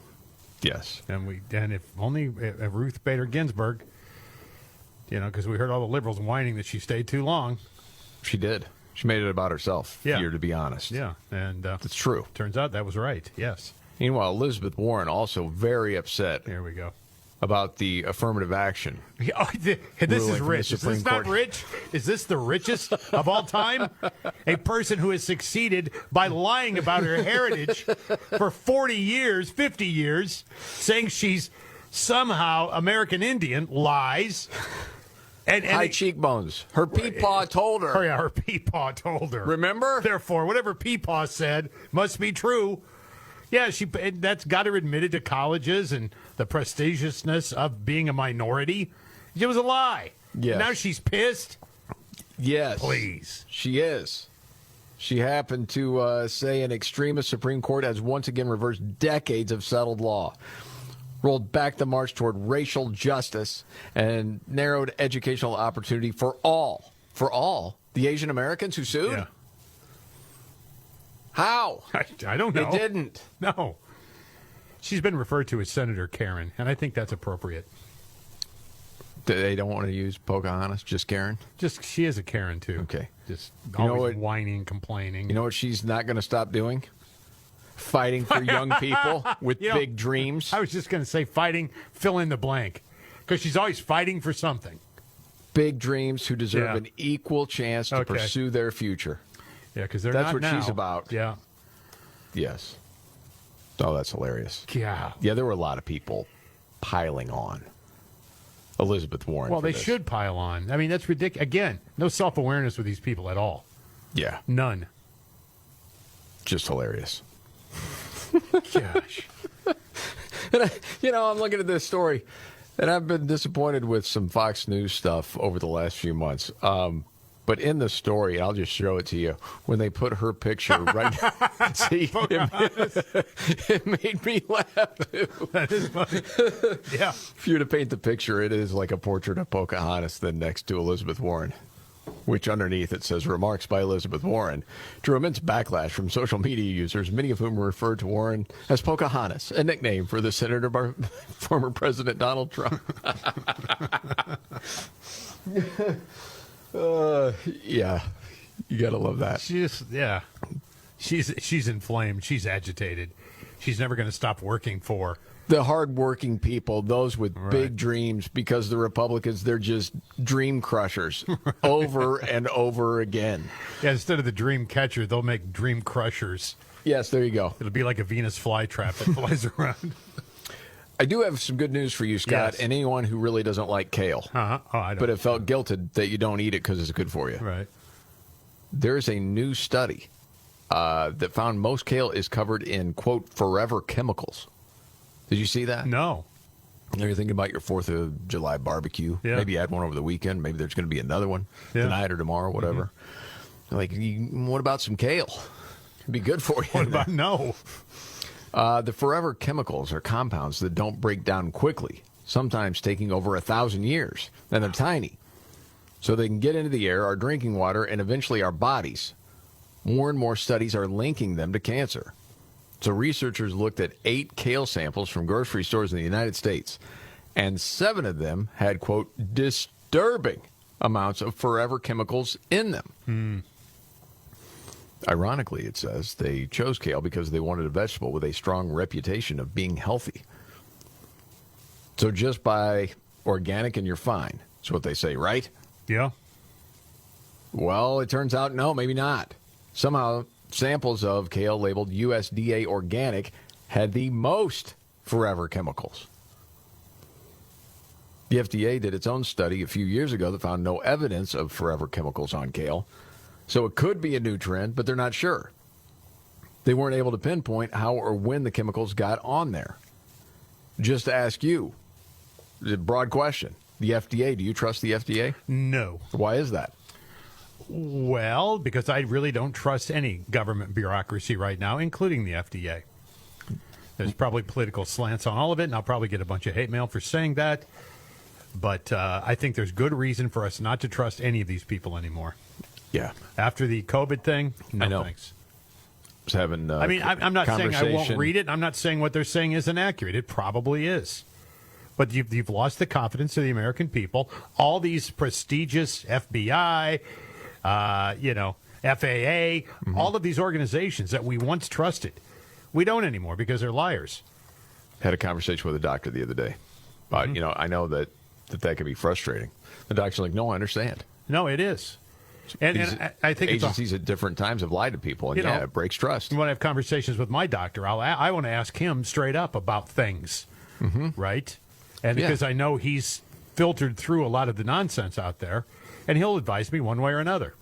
Yes. And if only Ruth Bader Ginsburg, you know, because we heard all the liberals whining that she stayed too long. She did. She made it about herself here, to be honest. Yeah, and it's true. Turns out that was right, yes. Meanwhile, Elizabeth Warren also very upset. Here we go. About the affirmative action. This is rich. Is this not rich? Is this the richest of all time? A person who has succeeded by lying about her heritage for 40 years, 50 years, saying she's somehow American Indian, lies. And high cheekbones. Her peepaw told her. Oh, yeah, her peepaw told her. Remember? Therefore, whatever peepaw said must be true. Yeah, that's got her admitted to colleges and the prestigiousness of being a minority. It was a lie. Yes. Now she's pissed. Yes. Please. She is. She happened to say an extremist Supreme Court has once again reversed decades of settled law, rolled back the march toward racial justice, and narrowed educational opportunity for all. For all? The Asian Americans who sued? Yeah. How? I don't know. They didn't. No. She's been referred to as Senator Karen, and I think that's appropriate. They don't want to use Pocahontas, just Karen? Just, she is a Karen, too. Okay. Just always whining, complaining. You know what she's not going to stop doing? Fighting for young people with big dreams. I was just going to say fighting, fill in the blank, because she's always fighting for something. Big dreams who deserve an equal chance to pursue their future. Yeah, because they're that's not what now. She's about. Yeah. Yes. Oh, that's hilarious. Yeah. Yeah, there were a lot of people piling on Elizabeth Warren. Well, they should pile on. I mean, that's ridiculous. Again, no self-awareness with these people at all. Yeah. None. Just hilarious. Gosh. And I'm looking at this story, and I've been disappointed with some Fox News stuff over the last few months. But in the story, I'll just show it to you, when they put her picture right see, it made me laugh. That is funny. Yeah. If you were to paint the picture, it is like a portrait of Pocahontas then next to Elizabeth Warren, which underneath it says, remarks by Elizabeth Warren drew immense backlash from social media users, many of whom referred to Warren as Pocahontas, a nickname for the senator by former President Donald Trump. Yeah, you gotta love that. She's inflamed. She's agitated. She's never going to stop working for the hardworking people, those with big dreams, because the Republicans, they're just dream crushers over and over again. Yeah, instead of the dream catcher, they'll make dream crushers. Yes, there you go. It'll be like a Venus flytrap that flies around. I do have some good news for you, Scott, and anyone who really doesn't like kale, but have felt guilted that you don't eat it because it's good for you. Right. There's a new study that found most kale is covered in, quote, forever chemicals. Did you see that? No. You're thinking about your 4th of July barbecue. Yeah. Maybe you had one over the weekend. Maybe there's going to be another one tonight or tomorrow, whatever. Like, what about some kale? It'd be good for you. What about no? The forever chemicals are compounds that don't break down quickly, sometimes taking over 1,000 years, and they're tiny. So they can get into the air, our drinking water, and eventually our bodies. More and more studies are linking them to cancer. So researchers looked at 8 kale samples from grocery stores in the United States, and 7 of them had, quote, disturbing amounts of forever chemicals in them. Ironically, it says they chose kale because they wanted a vegetable with a strong reputation of being healthy. So just buy organic and you're fine. That's what they say, right? Yeah. Well, it turns out, no, maybe not. Somehow, samples of kale labeled USDA organic had the most forever chemicals. The FDA did its own study a few years ago that found no evidence of forever chemicals on kale. So it could be a new trend, but they're not sure. They weren't able to pinpoint how or when the chemicals got on there. Just to ask you, it's a broad question. The FDA, do you trust the FDA? No. Why is that? Well, because I really don't trust any government bureaucracy right now, including the FDA. There's probably political slants on all of it, and I'll probably get a bunch of hate mail for saying that. But I think there's good reason for us not to trust any of these people anymore. Yeah. After the COVID thing, no thanks. Was having, I mean, I'm not saying I won't read it. I'm not saying what they're saying isn't accurate. It probably is. But you've lost the confidence of the American people. All these prestigious FBI, FAA, all of these organizations that we once trusted, we don't anymore because they're liars. Had a conversation with a doctor the other day. But, I know that can be frustrating. The doctor's like, no, I understand. No, it is. And I think agencies at different times have lied to people, and it breaks trust. When I have conversations with my doctor, I want to ask him straight up about things, right? And because I know he's filtered through a lot of the nonsense out there, and he'll advise me one way or another.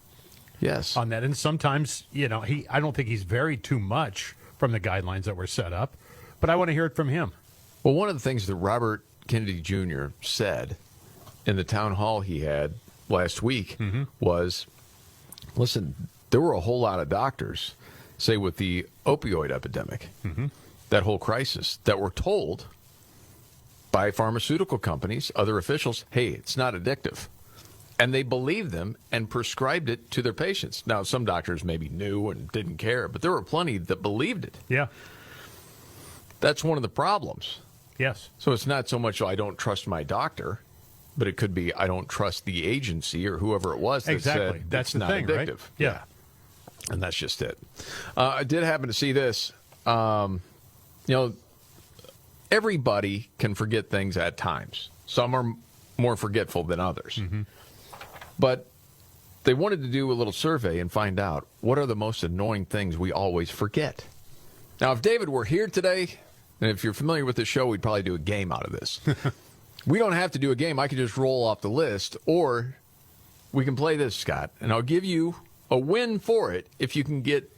Yes. On that. And sometimes, I don't think he's varied too much from the guidelines that were set up, but I want to hear it from him. Well, one of the things that Robert Kennedy Jr. said in the town hall he had last week was, listen, there were a whole lot of doctors, say with the opioid epidemic, that whole crisis, that were told by pharmaceutical companies, other officials, hey, it's not addictive. And they believed them and prescribed it to their patients. Now, some doctors maybe knew and didn't care, but there were plenty that believed it. Yeah. That's one of the problems. Yes. So it's not so much, I don't trust my doctor, but it could be, I don't trust the agency or whoever it was that said that's the not thing, addictive. Right? Yeah. And that's just it. I did happen to see this. Everybody can forget things at times. Some are more forgetful than others. But they wanted to do a little survey and find out what are the most annoying things we always forget. Now, if David were here today, and if you're familiar with the show, we'd probably do a game out of this. We don't have to do a game. I can just roll off the list, or we can play this, Scott, and I'll give you a win for it if you can get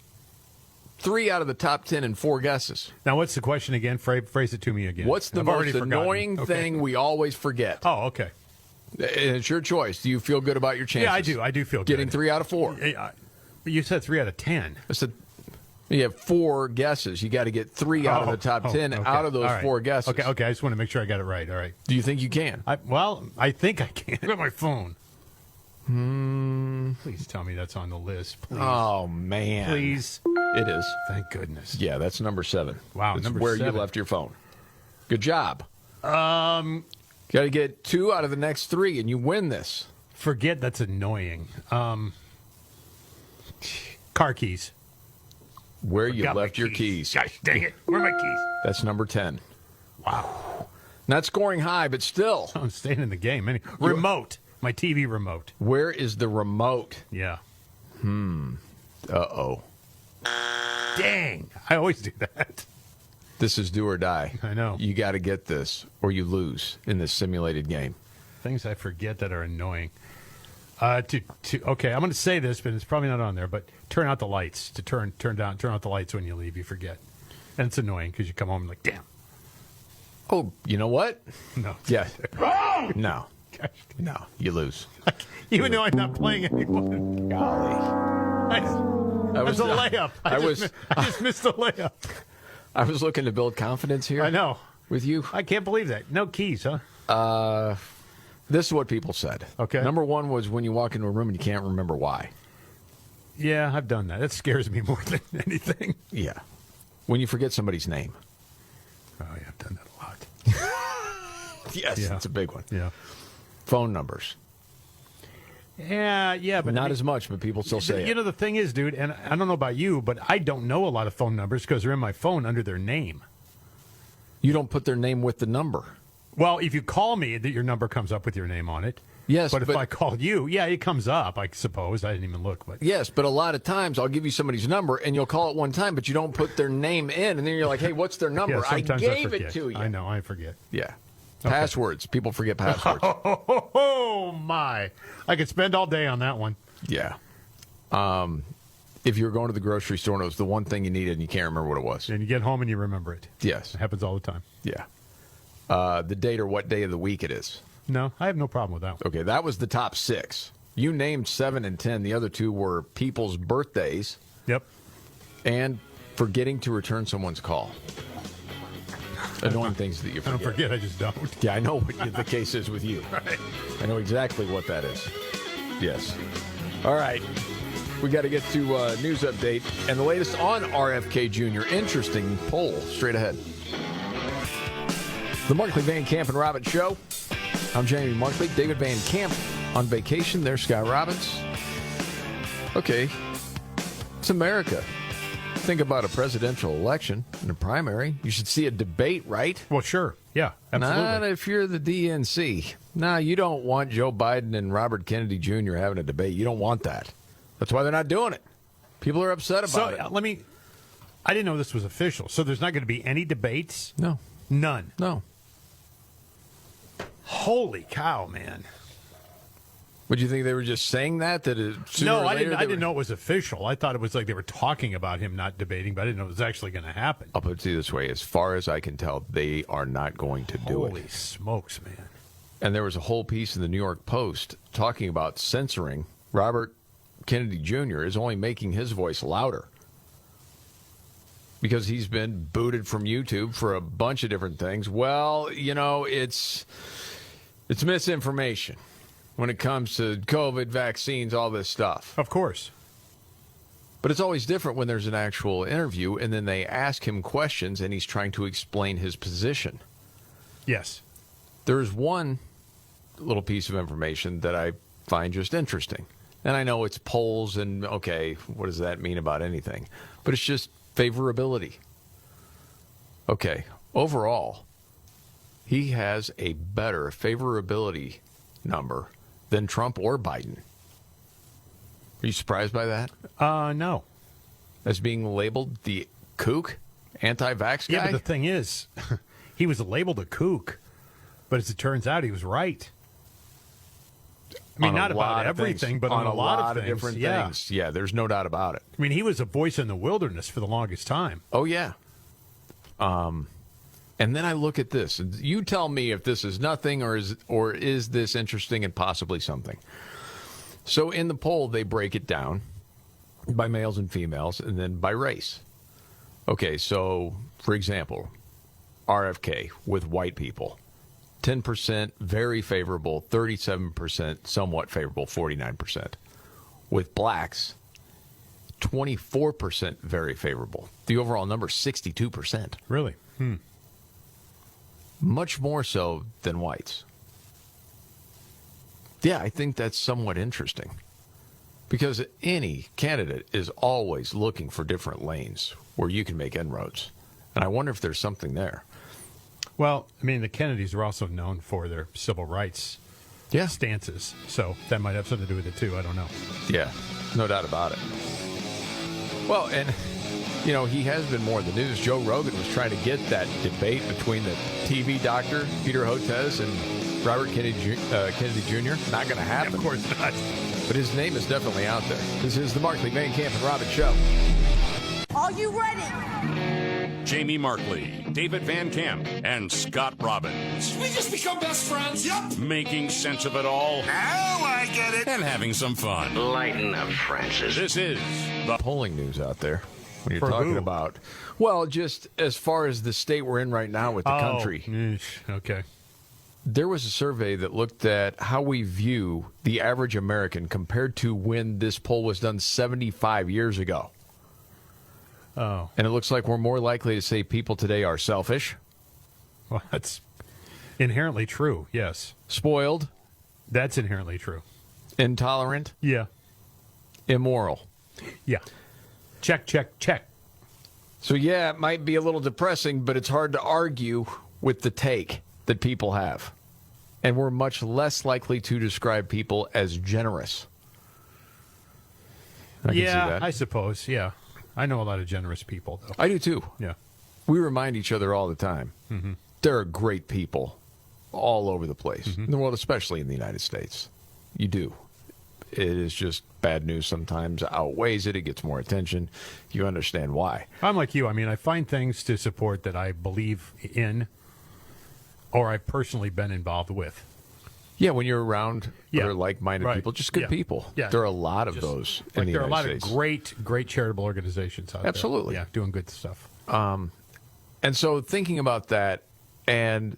3 out of the top 10 in 4 guesses. Now, what's the question again? Phrase it to me again. What's the most annoying thing we always forget? Oh, okay. And it's your choice. Do you feel good about your chances? Yeah, I do. I do feel good. Getting 3 out of 4. You said 3 out of 10. I said you have 4 guesses. You got to get 3 out of the top 10 out of those 4 guesses. Okay. I just want to make sure I got it right. All right. Do you think you can? I think I can. Look at my phone. Please tell me that's on the list, please. Oh, man. Please. It is. Thank goodness. Yeah, that's number 7. Wow, that's number where 7. you left your phone. Good job. Got to get 2 out of the next 3, and you win this. Forget that's annoying. Car keys. Where you left your keys. Gosh dang it. Where are my keys? That's number 10. Wow. Not scoring high, but still. I'm staying in the game. Remote. My TV remote. Where is the remote? Yeah. Uh-oh. Dang. I always do that. This is do or die. I know. You got to get this or you lose in this simulated game. Things I forget that are annoying. Okay, I'm going to say this, but it's probably not on there, but turn out the lights. To turn out the lights when you leave, you forget. And it's annoying because you come home and like, damn. Oh, you know what? No. Yeah. Wrong! No. Gosh. No, you lose. Even though I'm not playing anyone. Golly. That was a layup. I just missed a layup. I was looking to build confidence here. I know. With you. I can't believe that. No keys, huh? This is what people said. Okay. Number 1 was when you walk into a room and you can't remember why. Yeah, I've done that. That scares me more than anything. Yeah. When you forget somebody's name. Oh, yeah, I've done that a lot. Yes, Yeah. that's a big one. Yeah. Phone numbers. Yeah, but not as much, but people still say it. You know, the thing is, dude, and I don't know about you, but I don't know a lot of phone numbers because they're in my phone under their name. You don't put their name with the number. Well, if you call me, your number comes up with your name on it. Yes, but if I called you, it comes up, I suppose. I didn't even look. But yes, but a lot of times I'll give you somebody's number, and you'll call it one time, but you don't put their name in, and then you're like, hey, what's their number? I gave it to you. I know, I forget. Yeah. Okay. Passwords. People forget passwords. Oh, my. I could spend all day on that one. Yeah. If you're going to the grocery store and it was the one thing you needed and you can't remember what it was. And you get home and you remember it. Yes. It happens all the time. Yeah. The date or what day of the week it is. No, I have no problem with that one. Okay, that was the top 6. You named 7 and 10. The other 2 were people's birthdays. Yep. And forgetting to return someone's call. Annoying things that you forget. I don't forget, I just don't. Yeah, I know what the case is with you. Right. I know exactly what that is. Yes. All right. We got to get to news update and the latest on RFK Jr. Interesting poll straight ahead. The Markley, Van Camp, and Robbins Show. I'm Jamie Markley. David Van Camp on vacation. There's Scott Robbins. Okay. It's America. Think about a presidential election and a primary. You should see a debate, right? Well, sure. Yeah, absolutely. Not if you're the DNC. No, you don't want Joe Biden and Robert Kennedy Jr. having a debate. You don't want that. That's why they're not doing it. People are upset about it. I didn't know this was official. So there's not going to be any debates? No. None? No. Holy cow, man. Would you think they were just saying that? No, I didn't know it was official. I thought it was like they were talking about him not debating, but I didn't know it was actually going to happen. I'll put it to you this way. As far as I can tell, they are not going to do it. Holy smokes, man. And there was a whole piece in the New York Post talking about censoring. Robert Kennedy Jr. is only making his voice louder because he's been booted from YouTube for a bunch of different things. Well, you know, it's misinformation when it comes to COVID, vaccines, all this stuff. Of course. But it's always different when there's an actual interview and then they ask him questions and he's trying to explain his position. Yes. There's one little piece of information that I find just interesting. And I know it's polls and, okay, what does that mean about anything? But it's just favorability. Okay, overall, he has a better favorability number than Trump or Biden. Are you surprised by that? No. As being labeled the kook, anti-vax guy? Yeah, but the thing is, he was labeled a kook, but as it turns out, he was right. I mean, not about everything, but on a lot of things. Different things. Yeah, there's no doubt about it. I mean, he was a voice in the wilderness for the longest time. Oh, yeah. And then I look at this. And you tell me if this is nothing or is this interesting and possibly something. So in the poll, they break it down by males and females and then by race. Okay, so, for example, RFK with white people. 10% very favorable, 37% somewhat favorable, 49%. With blacks, 24% very favorable. The overall number is 62%. Really? Much more so than whites. Yeah, I think that's somewhat interesting. Because any candidate is always looking for different lanes where you can make inroads. And I wonder if there's something there. Well, I mean, the Kennedys are also known for their civil rights stances. So that might have something to do with it, too. I don't know. Yeah, no doubt about it. Well, and, you know, he has been more in the news. Joe Rogan was trying to get that debate between the TV doctor, Peter Hotez, and Robert Kennedy Jr. Not going to happen. Yeah, of course not. But his name is definitely out there. This is the Markley, Van Camp, and Robbins Show. Are you ready? Jamie Markley, David Van Camp, and Scott Robbins. We just become best friends. Yep. Making sense of it all. Now I get it. And having some fun. Lighten up, Francis. This is the polling news out there. When you're For talking who? about, well, just as far as the state we're in right now with the country. Okay. There was a survey that looked at how we view the average American compared to when this poll was done 75 years ago. Oh. And it looks like we're more likely to say people today are selfish. Well, that's inherently true, yes. Spoiled. That's inherently true. Intolerant? Yeah. Immoral? Yeah. Check. So, yeah, it might be a little depressing, but it's hard to argue with the take that people have. And we're much less likely to describe people as generous. I can see that. I suppose, yeah. I know a lot of generous people, though. I do, too. Yeah. We remind each other all the time. Mm-hmm. There are great people all over the place, in the world, especially in the United States. You do. It is just bad news sometimes outweighs it. It gets more attention. You understand why. I'm like you. I mean, I find things to support that I believe in or I've personally been involved with. Yeah, when you're around other like-minded people, just good people. Yeah. There are a lot of those in the United States. There are a lot of great charitable organizations out there. Absolutely. Yeah, doing good stuff. And so thinking about that and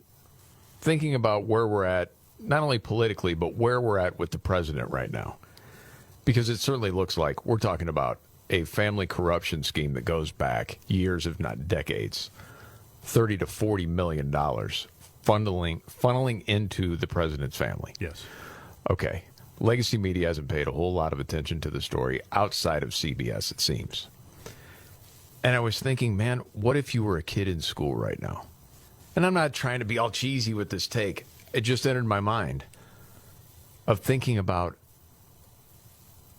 thinking about where we're at, not only politically, but where we're at with the president right now. Because it certainly looks like we're talking about a family corruption scheme that goes back years, if not decades. $30 to $40 million funneling into the president's family. Yes. Okay. Legacy media hasn't paid a whole lot of attention to the story outside of CBS, it seems. And I was thinking, man, what if you were a kid in school right now? And I'm not trying to be all cheesy with this take. It just entered my mind of thinking about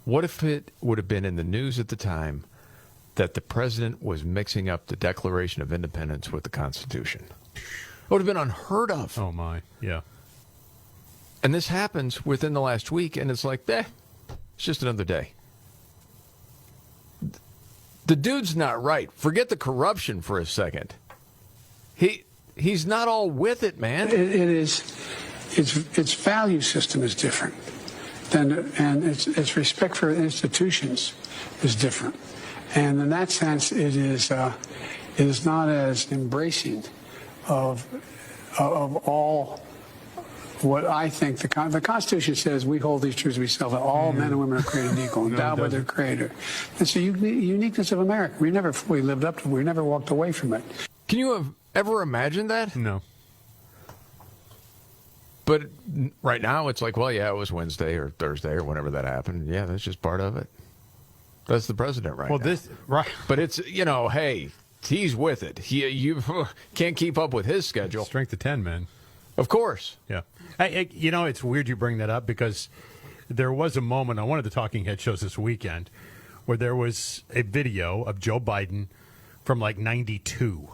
what if it would have been in the news at the time that the president was mixing up the Declaration of Independence with the Constitution. It would have been unheard of. Oh, my. Yeah. And this happens within the last week, and it's like, it's just another day. The dude's not right. Forget the corruption for a second. He's not all with it, man. It is. Its value system is different, and its respect for institutions is different. And in that sense, it is not as embracing of all what I think the Constitution says. We hold these truths to be self. All men and women are created equal, endowed by their Creator. It's the uniqueness of America. We never fully lived up to it. We never walked away from it. Can you have ever imagined that? No. But right now, it's like, well, yeah, it was Wednesday or Thursday or whenever that happened. Yeah, that's just part of it. That's the president right now. Right. But it's, hey, he's with it. You can't keep up with his schedule. Strength of 10, man. Of course. Yeah. It's weird you bring that up because there was a moment on one of the Talking Head shows this weekend where there was a video of Joe Biden from like 92.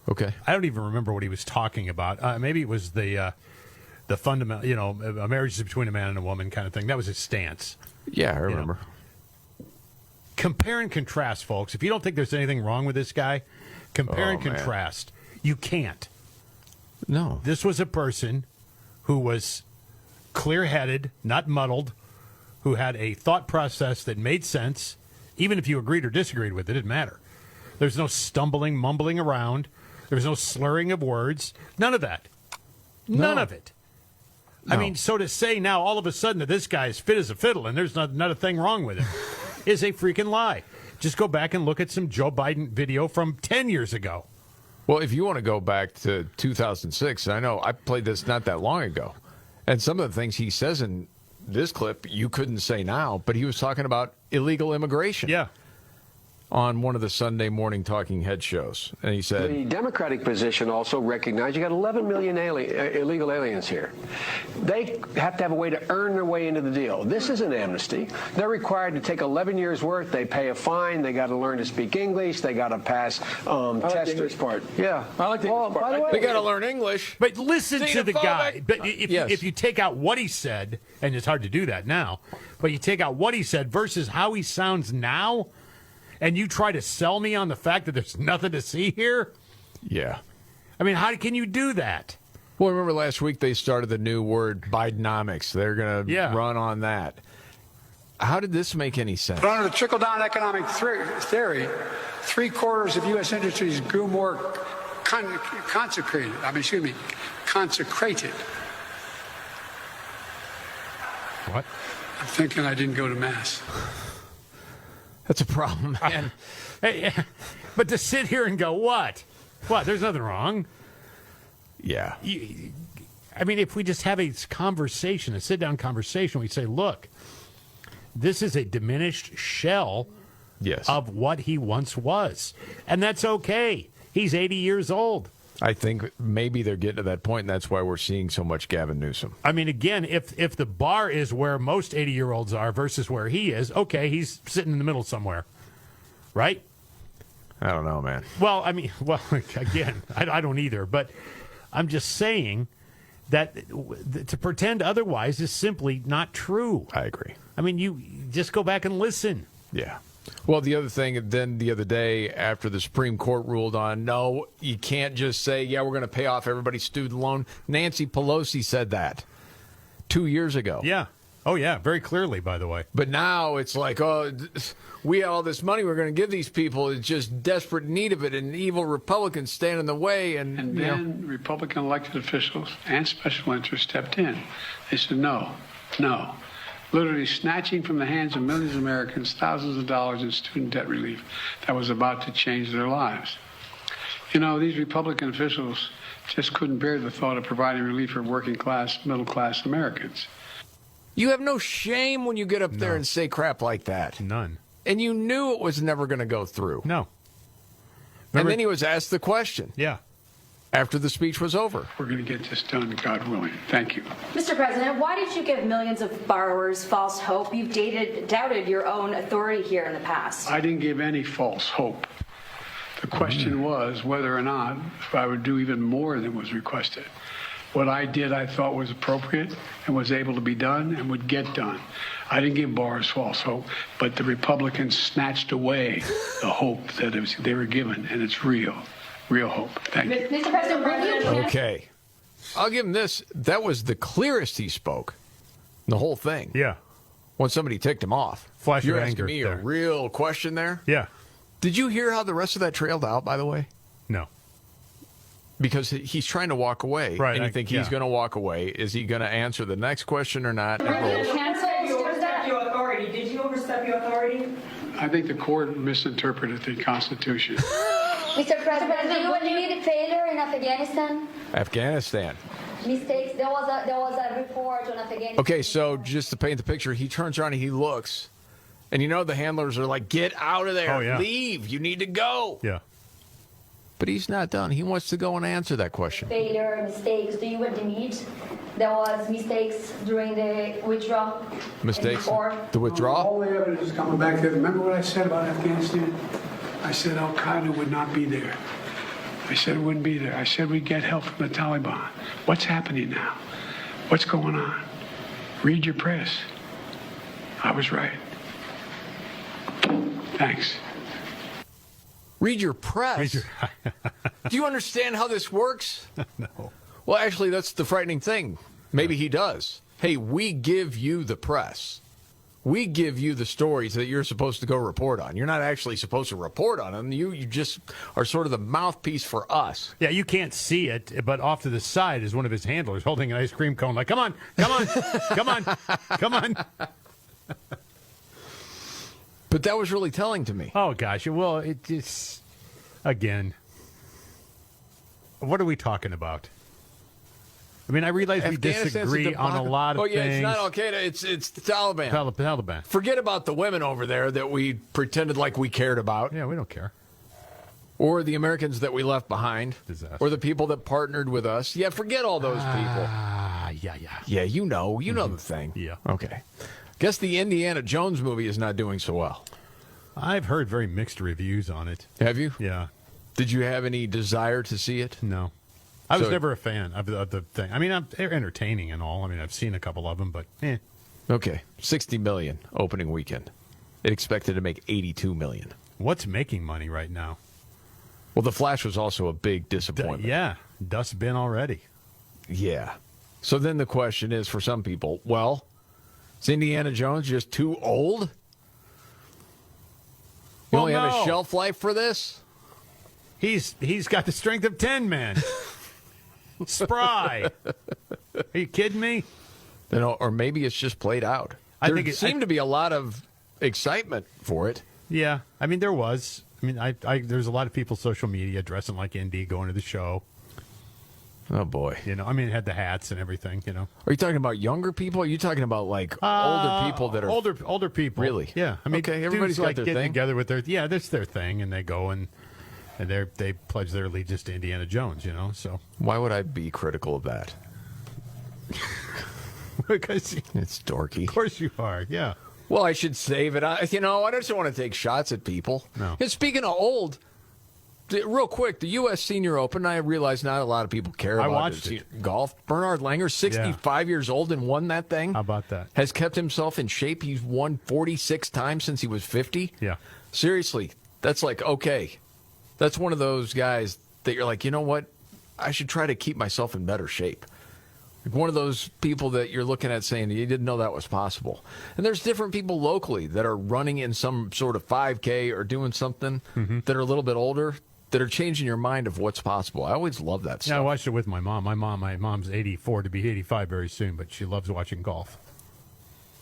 Okay. I don't even remember what he was talking about. Maybe it was the fundamental, a marriage is between a man and a woman kind of thing. That was his stance. Yeah, I remember. Compare and contrast, folks. If you don't think there's anything wrong with this guy, compare and contrast. You can't. No. This was a person who was clear-headed, not muddled, who had a thought process that made sense. Even if you agreed or disagreed with it, it didn't matter. There's no stumbling, mumbling around. There was no slurring of words. None of that. None of it. No. I mean, so to say now all of a sudden that this guy is fit as a fiddle and there's not a thing wrong with him is a freaking lie. Just go back and look at some Joe Biden video from 10 years ago. Well, if you want to go back to 2006, I know I played this not that long ago, and some of the things he says in this clip you couldn't say now, but he was talking about illegal immigration. Yeah. on one of the Sunday morning Talking Head shows. And he said, the Democratic position also recognized you got 11 million illegal aliens here. They have to have a way to earn their way into the deal. This is an amnesty. They're required to take 11 years' worth. They pay a fine. They got to learn to speak English. They got to pass tests. I like the English part. Yeah. I like the English part. By the way, They got to learn English. But listen to the guy. But Yes. if you take out what he said, and it's hard to do that now, but you take out what he said versus how he sounds now, and you try to sell me on the fact that there's nothing to see here? Yeah. I mean, how can you do that? Well, remember last week they started the new word Bidenomics. They're going to run on that. How did this make any sense? But under the trickle-down economic theory, 3/4 of U.S. industries grew more consecrated. What? I'm thinking I didn't go to Mass. That's a problem, man. Hey, but to sit here and go, what? What? There's nothing wrong. Yeah. I mean, if we just have a conversation, a sit-down conversation, we say, look, this is a diminished shell of what he once was. And that's okay. He's 80 years old. I think maybe they're getting to that point, and that's why we're seeing so much Gavin Newsom. I mean, again, if the bar is where most 80-year-olds are versus where he is, okay, he's sitting in the middle somewhere, right? I don't know, man. Well, I mean, again, I don't either, but I'm just saying that to pretend otherwise is simply not true. I agree. I mean, you just go back and listen. Yeah. Well, the other thing, then the other day after the Supreme Court ruled on, no, you can't just say, yeah, we're going to pay off everybody's student loan. Nancy Pelosi said that 2 years ago. Yeah. Oh, yeah, very clearly, by the way. But now it's like, oh, we have all this money we're going to give these people. It's just desperate need of it, and evil Republicans stand in the way. And then Republican elected officials and special interests stepped in. They said, no. Literally snatching from the hands of millions of Americans thousands of dollars in student debt relief that was about to change their lives. You know, these Republican officials just couldn't bear the thought of providing relief for working class, middle class Americans. You have no shame when you get up there and say crap like that. None. And you knew it was never going to go through. No. And then he was asked the question. Yeah. After the speech was over. We're going to get this done, God willing. Thank you. Mr. President, why did you give millions of borrowers false hope? You've doubted your own authority here in the past. I didn't give any false hope. The question was whether or not I would do even more than was requested. What I did, I thought was appropriate and was able to be done and would get done. I didn't give borrowers false hope, but the Republicans snatched away the hope that they were given, and it's real hope. Thank you. Mr. President, will you... Okay. I'll give him this. That was the clearest he spoke. The whole thing. Yeah. When somebody ticked him off. Flash You're of asking anger me there. a real question there? Yeah. Did you hear how the rest of that trailed out, by the way? No. because he's trying to walk away. Right, and you think he's yeah. going to walk away. Is he going to answer the next question or not? Did you overstep your authority? Did you overstep your authority? I think the court misinterpreted the Constitution. Mr. President, do you admit failure in Afghanistan? Afghanistan. Mistakes. There was a report on Afghanistan. Okay, so just to paint the picture, he turns around and he looks, and you know the handlers are like, "Get out of there! Oh, yeah. Leave! You need to go!" Yeah. But he's not done. He wants to go and answer that question. Failure, mistakes. Do you admit there was mistakes during the withdrawal? Mistakes? Before? The withdrawal? All the evidence is coming back there. Remember what I said about Afghanistan? I said Al-Qaeda would not be there. I said it wouldn't be there. I said we'd get help from the Taliban. What's happening now? What's going on? Read your press. I was right. Thanks. Read your press? Do you understand how this works? No. Well, actually, that's the frightening thing. Maybe he does. Hey, we give you the press. We give you the stories that you're supposed to go report on. You're not actually supposed to report on them. You just are sort of the mouthpiece for us. Yeah, you can't see it, but off to the side is one of his handlers holding an ice cream cone like, come on, come on, come on, come on. But that was really telling to me. Oh, gosh. Well, it's, again, what are we talking about? I mean, I realize we disagree on a lot of things. Oh, yeah, it's not Al-Qaeda. It's the Taliban. Taliban. Forget about the women over there that we pretended like we cared about. Yeah, we don't care. Or the Americans that we left behind. Disaster. Or the people that partnered with us. Yeah, forget all those people. Yeah. Yeah, you know the thing. Yeah. Okay. Guess the Indiana Jones movie is not doing so well. I've heard very mixed reviews on it. Have you? Yeah. Did you have any desire to see it? No. I was never a fan of the thing. I mean, they're entertaining and all. I mean, I've seen a couple of them, but eh. Okay. $60 million opening weekend. It expected to make $82 million. What's making money right now? Well, The Flash was also a big disappointment. Yeah. Dustbin already. Yeah. So then the question is for some people, well, is Indiana Jones just too old? You only have a shelf life for this? He's got the strength of 10, man. Spry. Are you kidding me? You know, or maybe it's just played out. There seemed to be a lot of excitement for it. Yeah. I mean, there was. I mean, there's a lot of people social media dressing like Indy going to the show. Oh, boy. You know, I mean, it had the hats and everything, you know. Are you talking about younger people? Or are you talking about, like, older people that are... Older people. Really? Yeah. I mean, okay, everybody's got like their getting thing. together with their... Yeah, that's their thing, and they go and they pledge their allegiance to Indiana Jones, you know, so... Why would I be critical of that? Because... It's dorky. Of course you are, yeah. Well, I should save it. I just want to take shots at people. No. And speaking of old... Real quick, the U.S. Senior Open, I realize not a lot of people care about watched it. Golf. Bernard Langer, 65 years old and won that thing. How about that? Has kept himself in shape. He's won 46 times since he was 50. Yeah. Seriously, that's like, okay. That's one of those guys that you're like, you know what? I should try to keep myself in better shape. Like one of those people that you're looking at saying, you didn't know that was possible. And there's different people locally that are running in some sort of 5K or doing something that are a little bit older, that are changing your mind of what's possible. I always love that stuff. Yeah, I watched it with my mom. My mom's 84 to be 85 very soon, but she loves watching golf.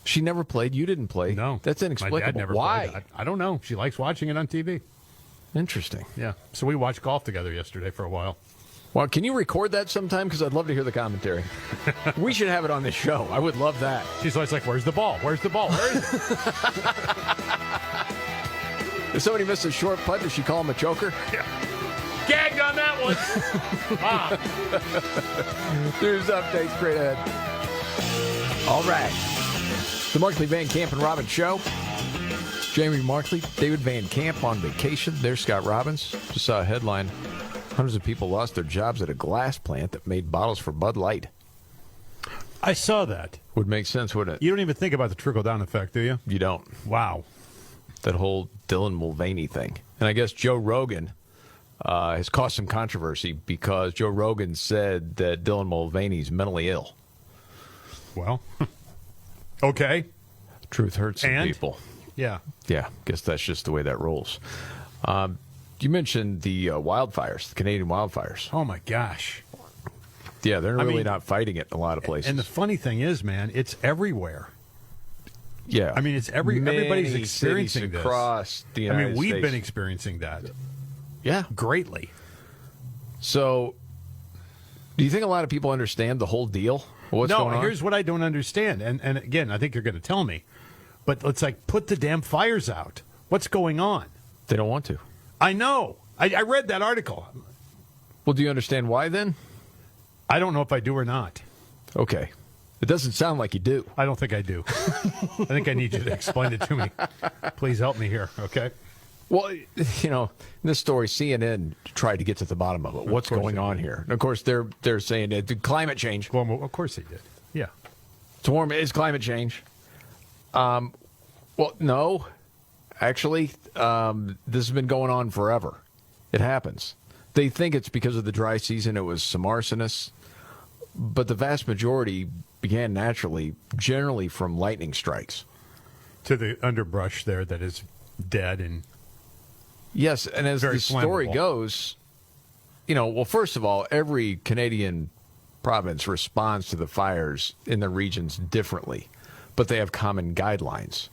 She never played. You didn't play. No. That's inexplicable. My dad never Why? played. I don't know. She likes watching it on TV. Interesting. Yeah. So we watched golf together yesterday for a while. Well, can you record that sometime? Because I'd love to hear the commentary. We should have it on this show. I would love that. She's always like, where's the ball? Where's the ball? Where is it? If somebody misses a short putt, does she call him a choker? Yeah. Gagged on that one. There's updates straight ahead. All right. The Markley, Van Camp, and Robbins Show. Jamie Markley, David Van Camp on vacation. There's Scott Robbins. Just saw a headline. Hundreds of people lost their jobs at a glass plant that made bottles for Bud Light. I saw that. Would make sense, wouldn't it? You don't even think about the trickle-down effect, do you? You don't. Wow. That whole Dylan Mulvaney thing. And I guess Joe Rogan has caused some controversy because Joe Rogan said that Dylan Mulvaney's mentally ill. Well, okay. Truth hurts some people. Yeah. Yeah, guess that's just the way that rolls. You mentioned the wildfires, the Canadian wildfires. Oh, my gosh. Yeah, they're really not fighting it in a lot of places. And the funny thing is, man, it's everywhere. Yeah. I mean, it's everybody's experiencing this. Across the United States. We've been experiencing that. Yeah. Greatly. So, do you think a lot of people understand the whole deal? What's going on? No, here's what I don't understand. And again, I think you're going to tell me. But it's like, put the damn fires out. What's going on? They don't want to. I know. I read that article. Well, do you understand why then? I don't know if I do or not. Okay. It doesn't sound like you do. I don't think I do. I think I need you to explain it to me. Please help me here, okay? Well, you know, in this story, CNN tried to get to the bottom of it. What's going on here? And of course, they're saying it, climate change. Well, of course they did. Yeah. It's warm. It's climate change. Well, no. Actually, this has been going on forever. It happens. They think it's because of the dry season. It was some arsonists. But the vast majority began naturally, generally from lightning strikes. To the underbrush there that is dead and... Yes, and as the story goes, you know, well, first of all, every Canadian province responds to the fires in their regions differently, but they have common guidelines.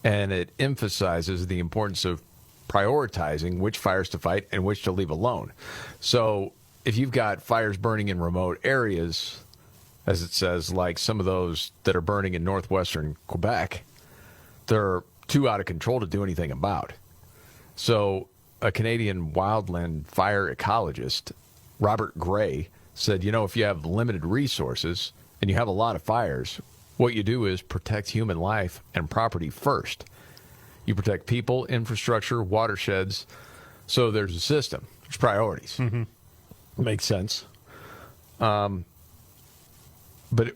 And it emphasizes the importance of prioritizing which fires to fight and which to leave alone. So if you've got fires burning in remote areas, as it says, like some of those that are burning in northwestern Quebec, they're too out of control to do anything about. So a Canadian wildland fire ecologist, Robert Gray, said, you know, if you have limited resources and you have a lot of fires, what you do is protect human life and property first. You protect people, infrastructure, watersheds. So there's a system. There's priorities. Mm-hmm. Makes sense. But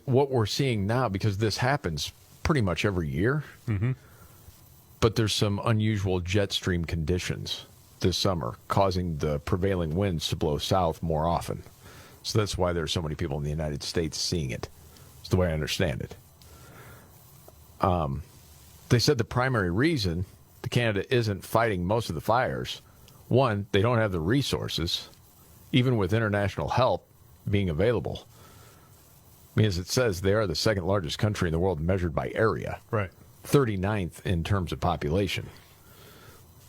what we're seeing now, because this happens pretty much every year, but there's some unusual jet stream conditions this summer causing the prevailing winds to blow south more often. So that's why there's so many people in the United States seeing it. It's the way I understand it. They said the primary reason that Canada isn't fighting most of the fires, one, they don't have the resources, even with international help being available. I mean, as it says, they are the second largest country in the world measured by area. Right. 39th in terms of population.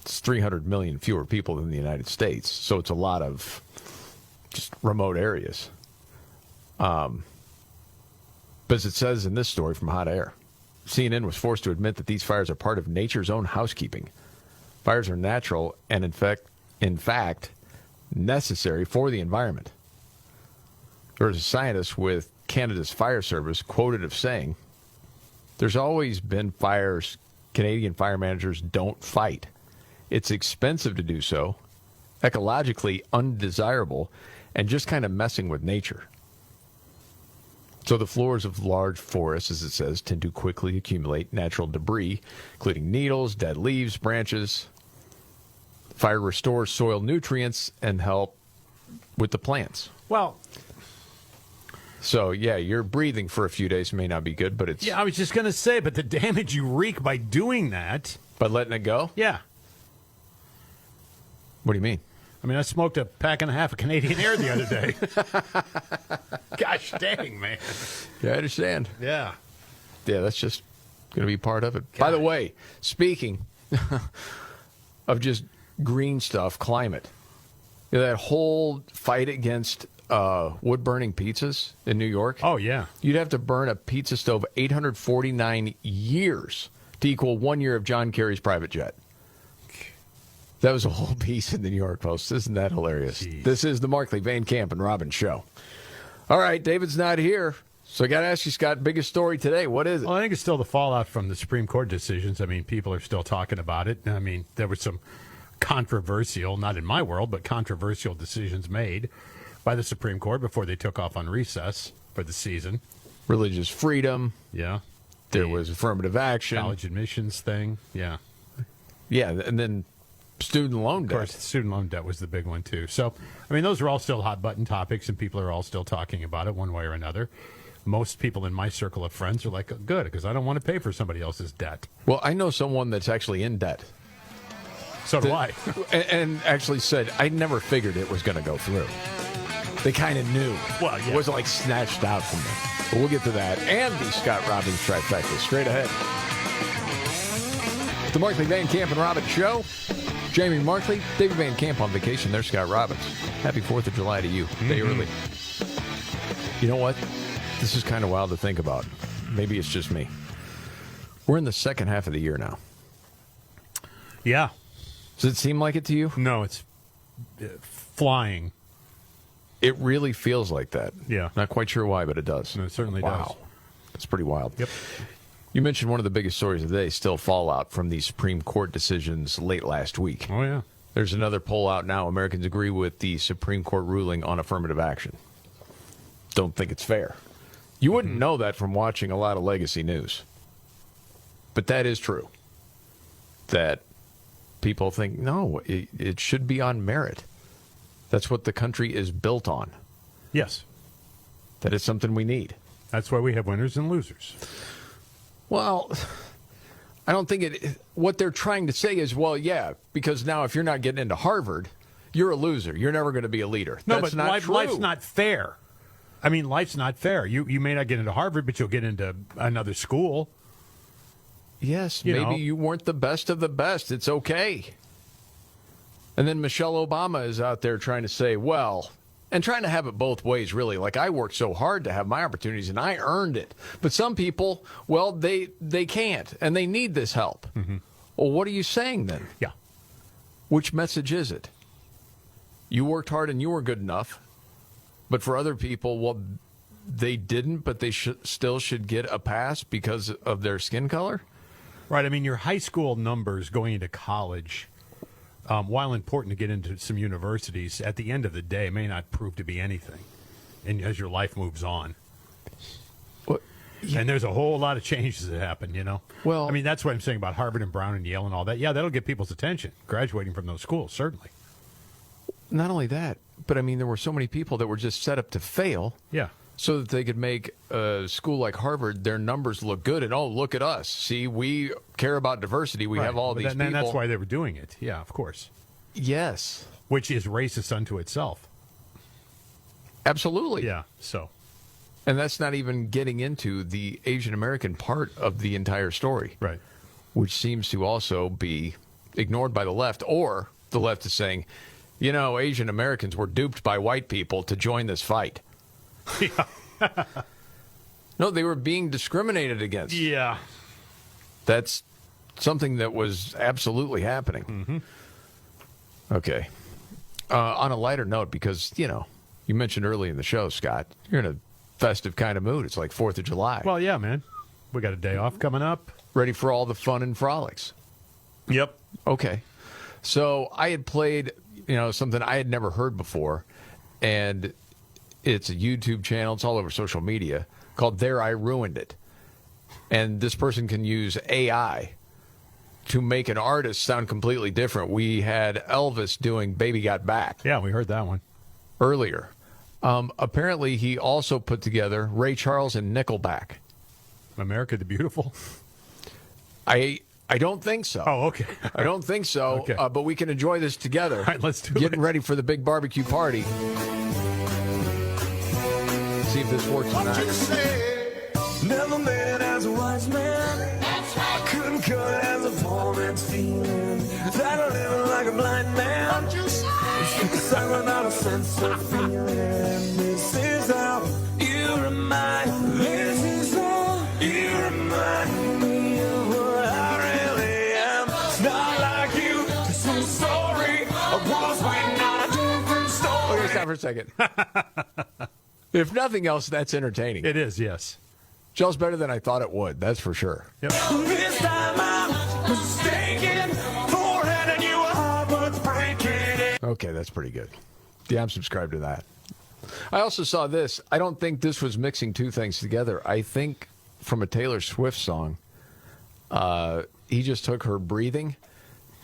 It's 300 million fewer people than the United States. So it's a lot of just remote areas. But as it says in this story from Hot Air, CNN was forced to admit that these fires are part of nature's own housekeeping. Fires are natural and, in fact, necessary for the environment. There was a scientist with Canada's fire service quoted as saying, "There's always been fires Canadian fire managers don't fight. It's expensive to do so, ecologically undesirable, and just kind of messing with nature." So the floors of large forests, as it says, tend to quickly accumulate natural debris, including needles, dead leaves, branches. Fire restores soil nutrients and help with the plants. Well, so yeah, your breathing for a few days may not be good, but it's... Yeah, I was just going to say, but the damage you wreak by doing that... By letting it go? Yeah. What do you mean? I mean, I smoked a pack and a half of Canadian Air the other day. Gosh dang, man. Yeah, I understand. Yeah. Yeah, that's just going to be part of it. God. By the way, speaking of just green stuff, climate, you know, that whole fight against wood-burning pizzas in New York. Oh, yeah. You'd have to burn a pizza stove 849 years to equal 1 year of John Kerry's private jet. That was a whole piece in the New York Post. Isn't that hilarious? Jeez. This is the Markley, Van Camp, and Robbins show. All right, David's not here, so I got to ask you, Scott, biggest story today. What is it? Well, I think it's still the fallout from the Supreme Court decisions. I mean, people are still talking about it. I mean, there was some controversial, not in my world, but controversial decisions made by the Supreme Court before they took off on recess for the season. Religious freedom. Yeah. There was affirmative action. College admissions thing. Yeah. Yeah, and then student loan debt. Of course, student loan debt was the big one, too. So, I mean, those are all still hot-button topics, and people are all still talking about it one way or another. Most people in my circle of friends are like, good, because I don't want to pay for somebody else's debt. Well, I know someone that's actually in debt. So do I. And actually said, I never figured it was going to go through. They kind of knew. Well, yeah. It wasn't like snatched out from them. But we'll get to that and the Scott Robbins trifecta straight ahead. The Markley, Van Camp, and Robbins show. Jamie Markley, David Van Camp on vacation. There's Scott Robbins. Happy 4th of July to you. Day early. You know what? This is kind of wild to think about. Maybe it's just me. We're in the second half of the year now. Yeah. Does it seem like it to you? No, it's flying. It really feels like that. Yeah. Not quite sure why, but it does. No, it certainly does. Wow. That's pretty wild. Yep. You mentioned one of the biggest stories of the day, still fallout from the Supreme Court decisions late last week. Oh, yeah. There's another poll out now. Americans agree with the Supreme Court ruling on affirmative action. Don't think it's fair. You wouldn't know that from watching a lot of legacy news. But that is true. That people think, no, it should be on merit. That's what the country is built on. Yes. That is something we need. That's why we have winners and losers. Well, I don't think what they're trying to say is, well, yeah, because now if you're not getting into Harvard, you're a loser. You're never going to be a leader. No, That's but not true. Life's not fair. I mean, life's not fair. You may not get into Harvard, but you'll get into another school. Yes, maybe you weren't the best of the best. It's okay. And then Michelle Obama is out there trying to say, well, and trying to have it both ways, really. Like, I worked so hard to have my opportunities, and I earned it. But some people, well, they can't, and they need this help. Mm-hmm. Well, what are you saying then? Yeah. Which message is it? You worked hard and you were good enough. But for other people, well, they didn't, but they still should get a pass because of their skin color? Right. I mean, your high school numbers going into college, while important to get into some universities, at the end of the day may not prove to be anything and as your life moves on. Well, yeah. And there's a whole lot of changes that happen, you know. Well, I mean, that's what I'm saying about Harvard and Brown and Yale and all that. Yeah, that'll get people's attention, graduating from those schools, certainly. Not only that, but I mean, there were so many people that were just set up to fail. Yeah. So that they could make a school like Harvard, their numbers look good, and, oh, look at us. See, we care about diversity. We have all these people. And that's why they were doing it. Yeah, of course. Yes. Which is racist unto itself. Absolutely. Yeah, so. And that's not even getting into the Asian American part of the entire story. Right. Which seems to also be ignored by the left, or the left is saying, You know, Asian Americans were duped by white people to join this fight. Yeah. No, they were being discriminated against. Yeah. That's something that was absolutely happening. Mm-hmm. Okay. On a lighter note, because, you know, you mentioned early in the show, Scott, you're in a festive kind of mood. It's like 4th of July. Well, yeah, man. We got a day off coming up. Ready for all the fun and frolics. Yep. Okay. So I had played, you know, something I had never heard before, and it's a YouTube channel. It's all over social media called There I Ruined It. And this person can use AI to make an artist sound completely different. We had Elvis doing Baby Got Back. Yeah, we heard that one earlier. Apparently, he also put together Ray Charles and Nickelback. America the Beautiful? I don't think so. Oh, okay. I don't think so, Okay. but we can enjoy this together. All right, let's do Getting it. ready for the big barbecue party. See if this works or not. Never made it as a wise man. I couldn't cut it as a poor man's feeling. That I'm living like a blind man. I'm just sad without a sense of feeling. This is how you remind me. This is how you remind me of what I really am. It's not like you to say sorry. I was waiting on a different story. Okay, stop for a second. If nothing else, that's entertaining. It is, yes. Joe's better than I thought it would, that's for sure. Yep. This time I'm mistaken. Forehead and you are but breaking it. Okay, that's pretty good. Yeah, I'm subscribed to that. I also saw this. I don't think this was mixing two things together. I think from a Taylor Swift song, he just took her breathing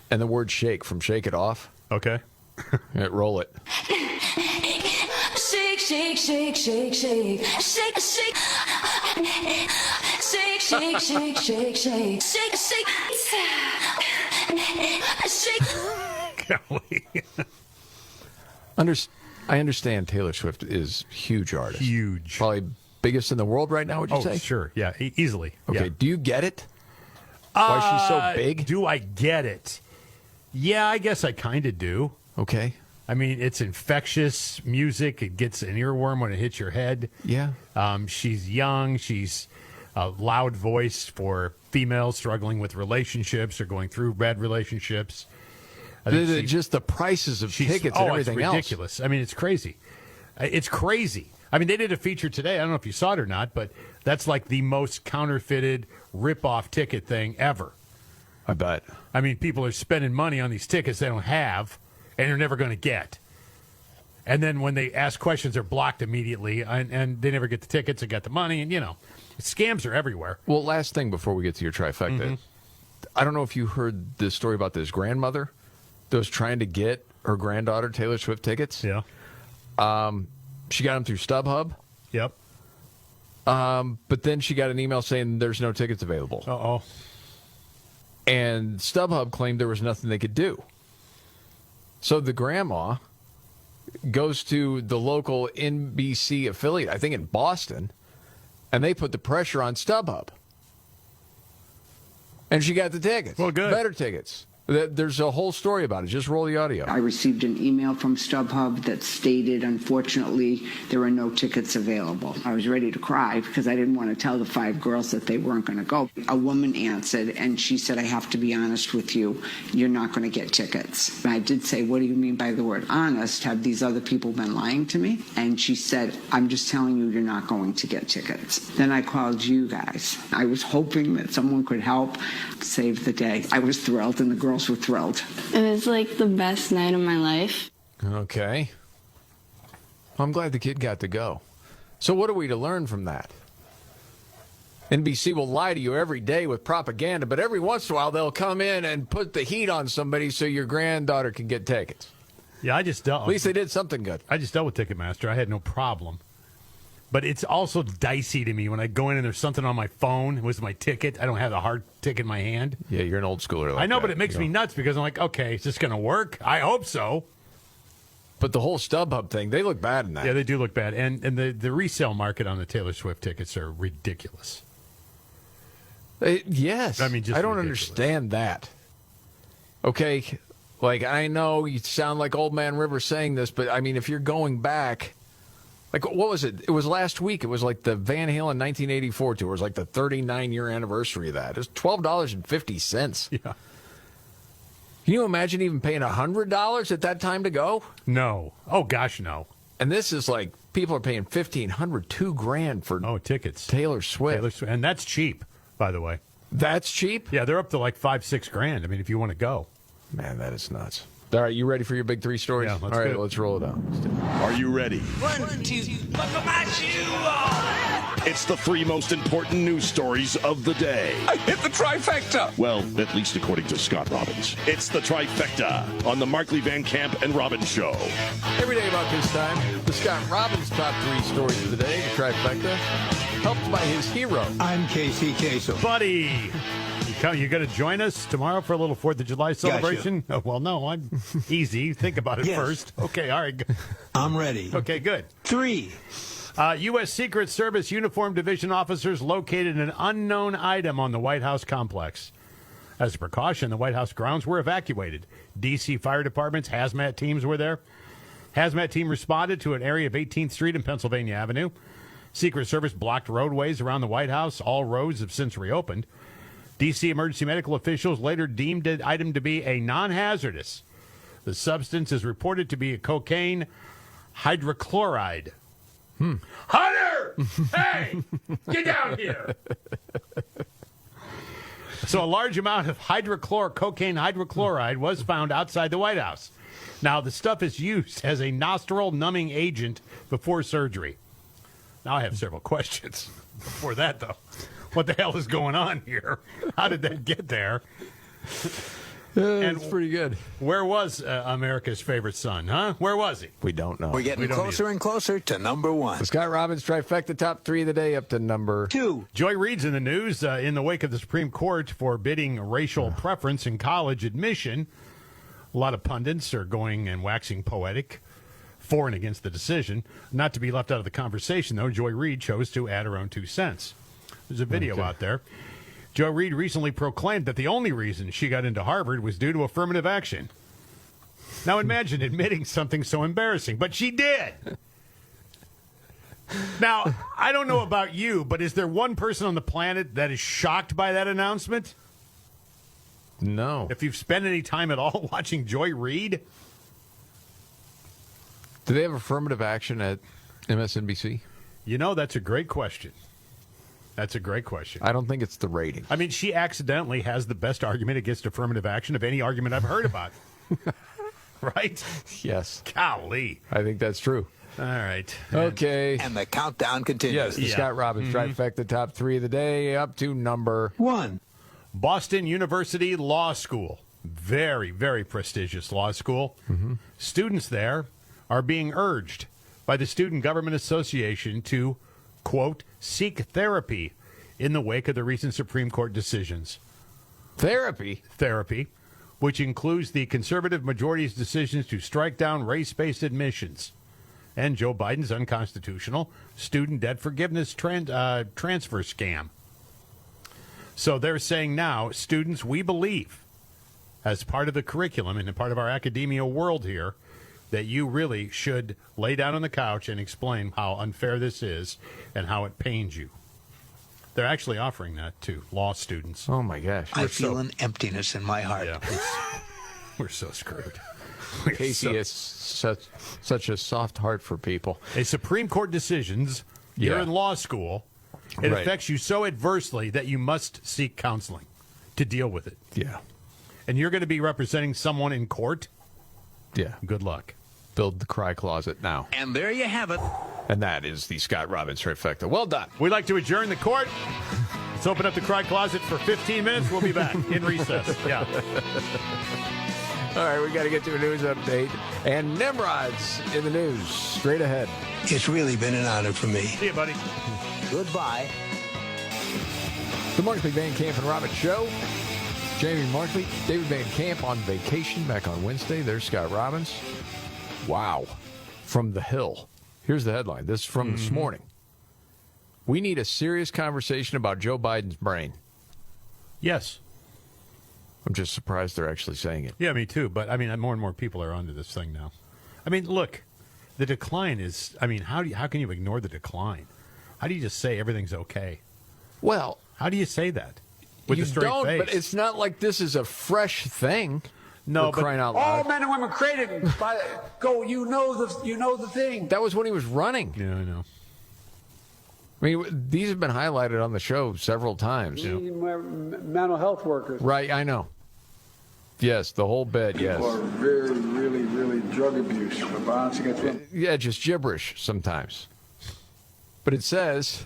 and the word shake from Shake It Off. Okay. Roll it. Shake, shake, shake, shake, shake, shake, shake, shake, shake, shake, shake, shake, shake, shake, Golly. I understand Taylor Swift is huge artist. Huge. Probably biggest in the world right now, would you say? Sure. Yeah, easily. Okay, Yeah. do you get it? Why she's so big? Do I get it? Yeah, I guess I kind of do. Okay. I mean, it's infectious music. It gets an earworm when it hits your head. Yeah. She's young. She's a loud voice for females struggling with relationships or going through bad relationships. Just the prices of tickets and everything it's else. ridiculous. I mean, it's crazy. It's crazy. I mean, they did a feature today. I don't know if you saw it or not, but that's like the most counterfeited rip-off ticket thing ever. I bet. I mean, people are spending money on these tickets they don't have and they're never going to get. And then when they ask questions, they're blocked immediately, and they never get the tickets and get the money. And, you know, scams are everywhere. Well, last thing before we get to your trifecta. Mm-hmm. I don't know if you heard this story about this grandmother that was trying to get her granddaughter Taylor Swift tickets. Yeah. She got them through StubHub. Yep. But then she got an email saying there's no tickets available. Uh-oh. And StubHub claimed there was nothing they could do. So the grandma goes to the local NBC affiliate, I think in Boston, and they put the pressure on StubHub. And she got the tickets. Well, good. Better tickets. There's a whole story about it. Just roll the audio. I received an email from StubHub that stated, unfortunately, there are no tickets available. I was ready to cry because I didn't want to tell the 5 girls that they weren't going to go. A woman answered, and she said, I have to be honest with you. You're not going to get tickets. And I did say, what do you mean by the word honest? Have these other people been lying to me? And she said, I'm just telling you, you're not going to get tickets. Then I called you guys. I was hoping that someone could help save the day. I was thrilled, and the girls were thrilled. It was like the best night of my life. Okay. I'm glad the kid got to go. So what are we to learn from that? NBC will lie to you every day with propaganda, but every once in a while they'll come in and put the heat on somebody so your granddaughter can get tickets. Yeah, I just dealt. At least they did something good. I just dealt with Ticketmaster. I had no problem. But it's also dicey to me when I go in and there's something on my phone with my ticket. I don't have the hard ticket in my hand. Yeah, you're an old schooler. Like I know, that. but it makes me nuts because I'm like, okay, is this going to work? I hope so. But the whole StubHub thing, they look bad in that. Yeah, they do look bad. And the resale market on the Taylor Swift tickets are ridiculous. Yes. I mean, just I don't ridiculous. understand that. Okay, Like, I know you sound like Old Man River saying this, but, I mean, if you're going back, like, what was it? It was last week. It was like the Van Halen 1984 tour. It was like the 39-year anniversary of that. It was $12.50. Yeah. Can you imagine even paying $100 at that time to go? No. Oh, gosh, no. And this is like, people are paying $1,500, $2,000 for tickets. Taylor Swift. And that's cheap, by the way. That's cheap? Yeah, they're up to like $5,000-$6,000. I mean, if you want to go. Man, that is nuts. All right, you ready for your big three stories? Yeah, All right, let's roll it out. Are you ready? 1, 2, buckle my shoe on. It's the 3 most important news stories of the day. I hit the trifecta. Well, at least according to Scott Robbins. It's the trifecta on the Markley, Van Camp, and Robbins Show. Every day about this time, the Scott Robbins top 3 stories of the day, the trifecta, helped by his hero. I'm Casey Kasem. Buddy! You going to join us tomorrow for a little 4th of July celebration? Gotcha. Oh, well, no, I'm easy. Think about it Yes. first. Okay, all right. I'm ready. Okay, good. 3. U.S. Secret Service Uniform Division officers located an unknown item on the White House complex. As a precaution, the White House grounds were evacuated. D.C. fire departments, hazmat teams were there. Hazmat team responded to an area of 18th Street and Pennsylvania Avenue. Secret Service blocked roadways around the White House. All roads have since reopened. D.C. emergency medical officials later deemed the item to be a non-hazardous. The substance is reported to be a cocaine hydrochloride. Hunter! Hey! Get down here! So a large amount of cocaine hydrochloride was found outside the White House. Now, the stuff is used as a nostril numbing agent before surgery. Now I have several questions. Before that, though. What the hell is going on here? How did that get there? It's pretty good. Where was America's favorite son, huh? Where was he? We don't know. We're getting closer and closer to number 1. The Scott Robbins trifecta top 3 of the day up to number 2. Joy Reid's in the news in the wake of the Supreme Court forbidding racial preference in college admission. A lot of pundits are going and waxing poetic for and against the decision. Not to be left out of the conversation, though, Joy Reid chose to add her own 2 cents. There's a video out there. Joy Reid recently proclaimed that the only reason she got into Harvard was due to affirmative action. Now imagine admitting something so embarrassing, but she did. Now, I don't know about you, but is there one person on the planet that is shocked by that announcement? No. If you've spent any time at all watching Joy Reid? Do they have affirmative action at MSNBC? You know, that's a great question. That's a great question. I don't think it's the rating. I mean, she accidentally has the best argument against affirmative action of any argument I've heard about. Right? Yes. Golly. I think that's true. All right. Okay. And the countdown continues. Yes, the Scott Robbins trifecta top 3 of the day up to number 1. Boston University Law School. Very, very prestigious law school. Students there are being urged by the Student Government Association to, quote, seek therapy in the wake of the recent Supreme Court decisions. Therapy? Therapy, which includes the conservative majority's decisions to strike down race-based admissions and Joe Biden's unconstitutional student debt forgiveness transfer scam. So they're saying now, students, we believe, as part of the curriculum and part of our academia world here, that you really should lay down on the couch and explain how unfair this is and how it pains you. They're actually offering that to law students. Oh, my gosh. I feel an emptiness in my heart. Yeah, we're so screwed. Casey has such a soft heart for people. A Supreme Court decisions, you're in law school, it affects you so adversely that you must seek counseling to deal with it. Yeah. And you're going to be representing someone in court? Yeah. Good luck. Build the cry closet now. And there you have it. And that is the Scott Robbins trifecta. Well done. We'd like to adjourn the court. Let's open up the cry closet for 15 minutes. We'll be back in recess. Yeah. All right, we got to get to a news update. And Nimrod's in the news. Straight ahead. It's really been an honor for me. See you, buddy. Goodbye. The Markley, Van Camp, and Robbins Show. Jamie Markley, David Van Camp on vacation back on Wednesday. There's Scott Robbins. Wow. From the Hill. Here's the headline. This is from this morning. We need a serious conversation about Joe Biden's brain. Yes. I'm just surprised they're actually saying it. Yeah, me too. But, I mean, more and more people are onto this thing now. I mean, look, the decline is, I mean, how can you ignore the decline? How do you just say everything's okay? Well, how do you say that? With you a straight don't, face? but it's not like this is a fresh thing. No, but crying out All loud. men and women created by go. You know the thing. That was when he was running. Yeah, I know. I mean, these have been highlighted on the show several times. We need more mental health workers. Right, I know. Yes, the whole bed, yes. People are very, really, really drug abuse. The violence against women. Yeah, just gibberish sometimes. But it says,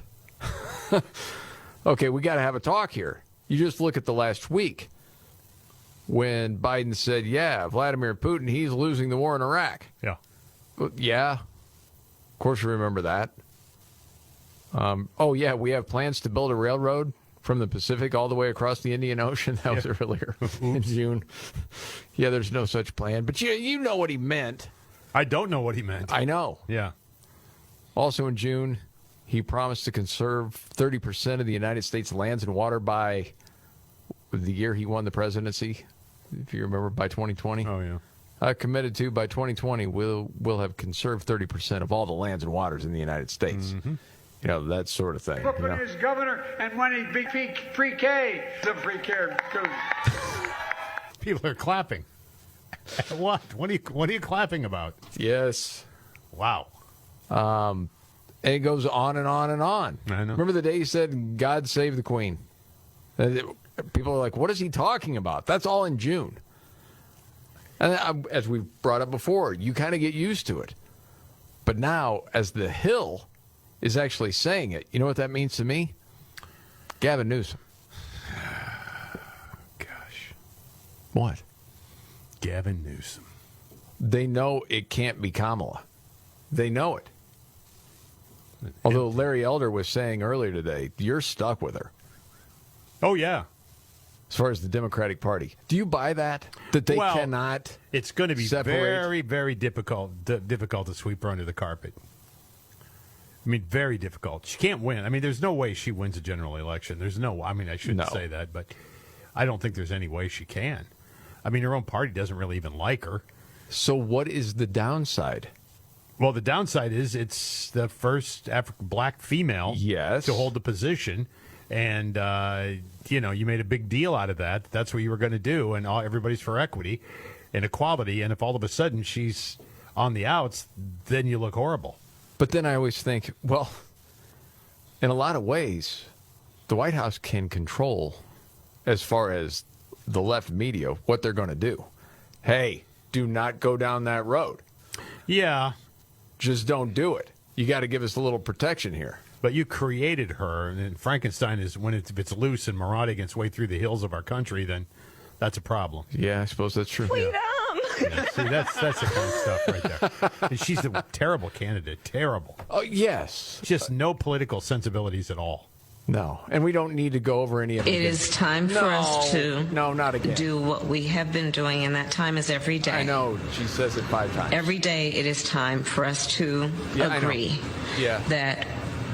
okay, we got to have a talk here. You just look at the last week when Biden said, yeah, Vladimir Putin, he's losing the war in Iraq. Yeah. Well, yeah. Of course you remember that. Oh, yeah, we have plans to build a railroad from the Pacific all the way across the Indian Ocean. That was earlier in June. Yeah, there's no such plan. But you know what he meant. I don't know what he meant. I know. Yeah. Also in June, he promised to conserve 30% of the United States lands and water by the year he won the presidency, if you remember, by 2020. Oh, yeah. Committed to by 2020, we'll have conserved 30% of all the lands and waters in the United States. Mm-hmm. You know, that sort of thing. Brooklyn is governor, and when he be pre-K, the pre-K. People are clapping. What? What are you clapping about? Yes. Wow. And it goes on and on and on. I know. Remember the day he said, God save the Queen? People are like, what is he talking about? That's all in June. And as we've brought up before, you kind of get used to it. But now, as the Hill is actually saying it, you know what that means to me? Gavin Newsom. Gosh. What? Gavin Newsom. They know it can't be Kamala. They know it. Although Larry Elder was saying earlier today, you're stuck with her. Oh, yeah. As far as the Democratic Party. Do you buy that? That they cannot It's going to be separate? very, very difficult to sweep her under the carpet. I mean, very difficult. She can't win. I mean, there's no way she wins a general election. There's no, I mean, I shouldn't say that, but I don't think there's any way she can. I mean, her own party doesn't really even like her. So what is the downside? Well, the downside is it's the first black female to hold the position. And, you made a big deal out of that. That's what you were going to do. And everybody's for equity and equality. And if all of a sudden she's on the outs, then you look horrible. But then I always think, well, in a lot of ways, the White House can control, as far as the left media, what they're going to do. Hey, do not go down that road. Yeah. Just don't do it. You got to give us a little protection here. But you created her, and Frankenstein is when if it's loose and marauding its way through the hills of our country, then that's a problem. Yeah, I suppose that's true. Yeah. Yeah, see, that's the kind of stuff right there. And she's a terrible candidate. Terrible. Oh, yes. Just no political sensibilities at all. No. And we don't need to go over any of it. It is time for us to do what we have been doing, and that time is every day. I know. She says it 5 times. Every day it is time for us to agree that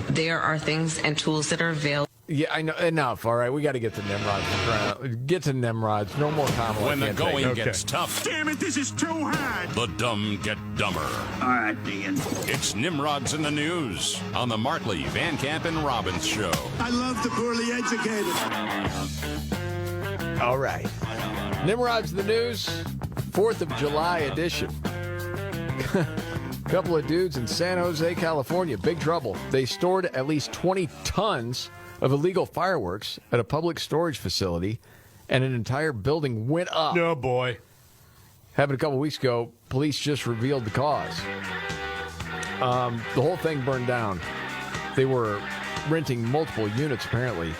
there are things and tools that are available. Yeah, I know. Enough. All right, we got to get to Nimrods. Get to Nimrods. No more Kamala. When the going gets tough, Damn it, this is too hard. the dumb get dumber. All right, Dean. It's Nimrods in the News on the Markley, Van Camp, and Robbins Show. I love the poorly educated. All right. Nimrods in the News, 4th of July edition. Couple of dudes in San Jose, California. Big trouble. They stored at least 20 tons of illegal fireworks at a public storage facility, and an entire building went up. No, boy. Happened a couple weeks ago. Police just revealed the cause. The whole thing burned down. They were renting multiple units, apparently,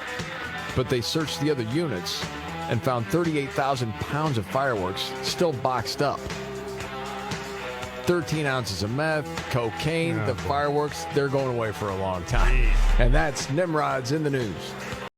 but they searched the other units and found 38,000 pounds of fireworks still boxed up. 13 ounces of meth, cocaine, the fireworks, they're going away for a long time. And that's Nimrods in the News.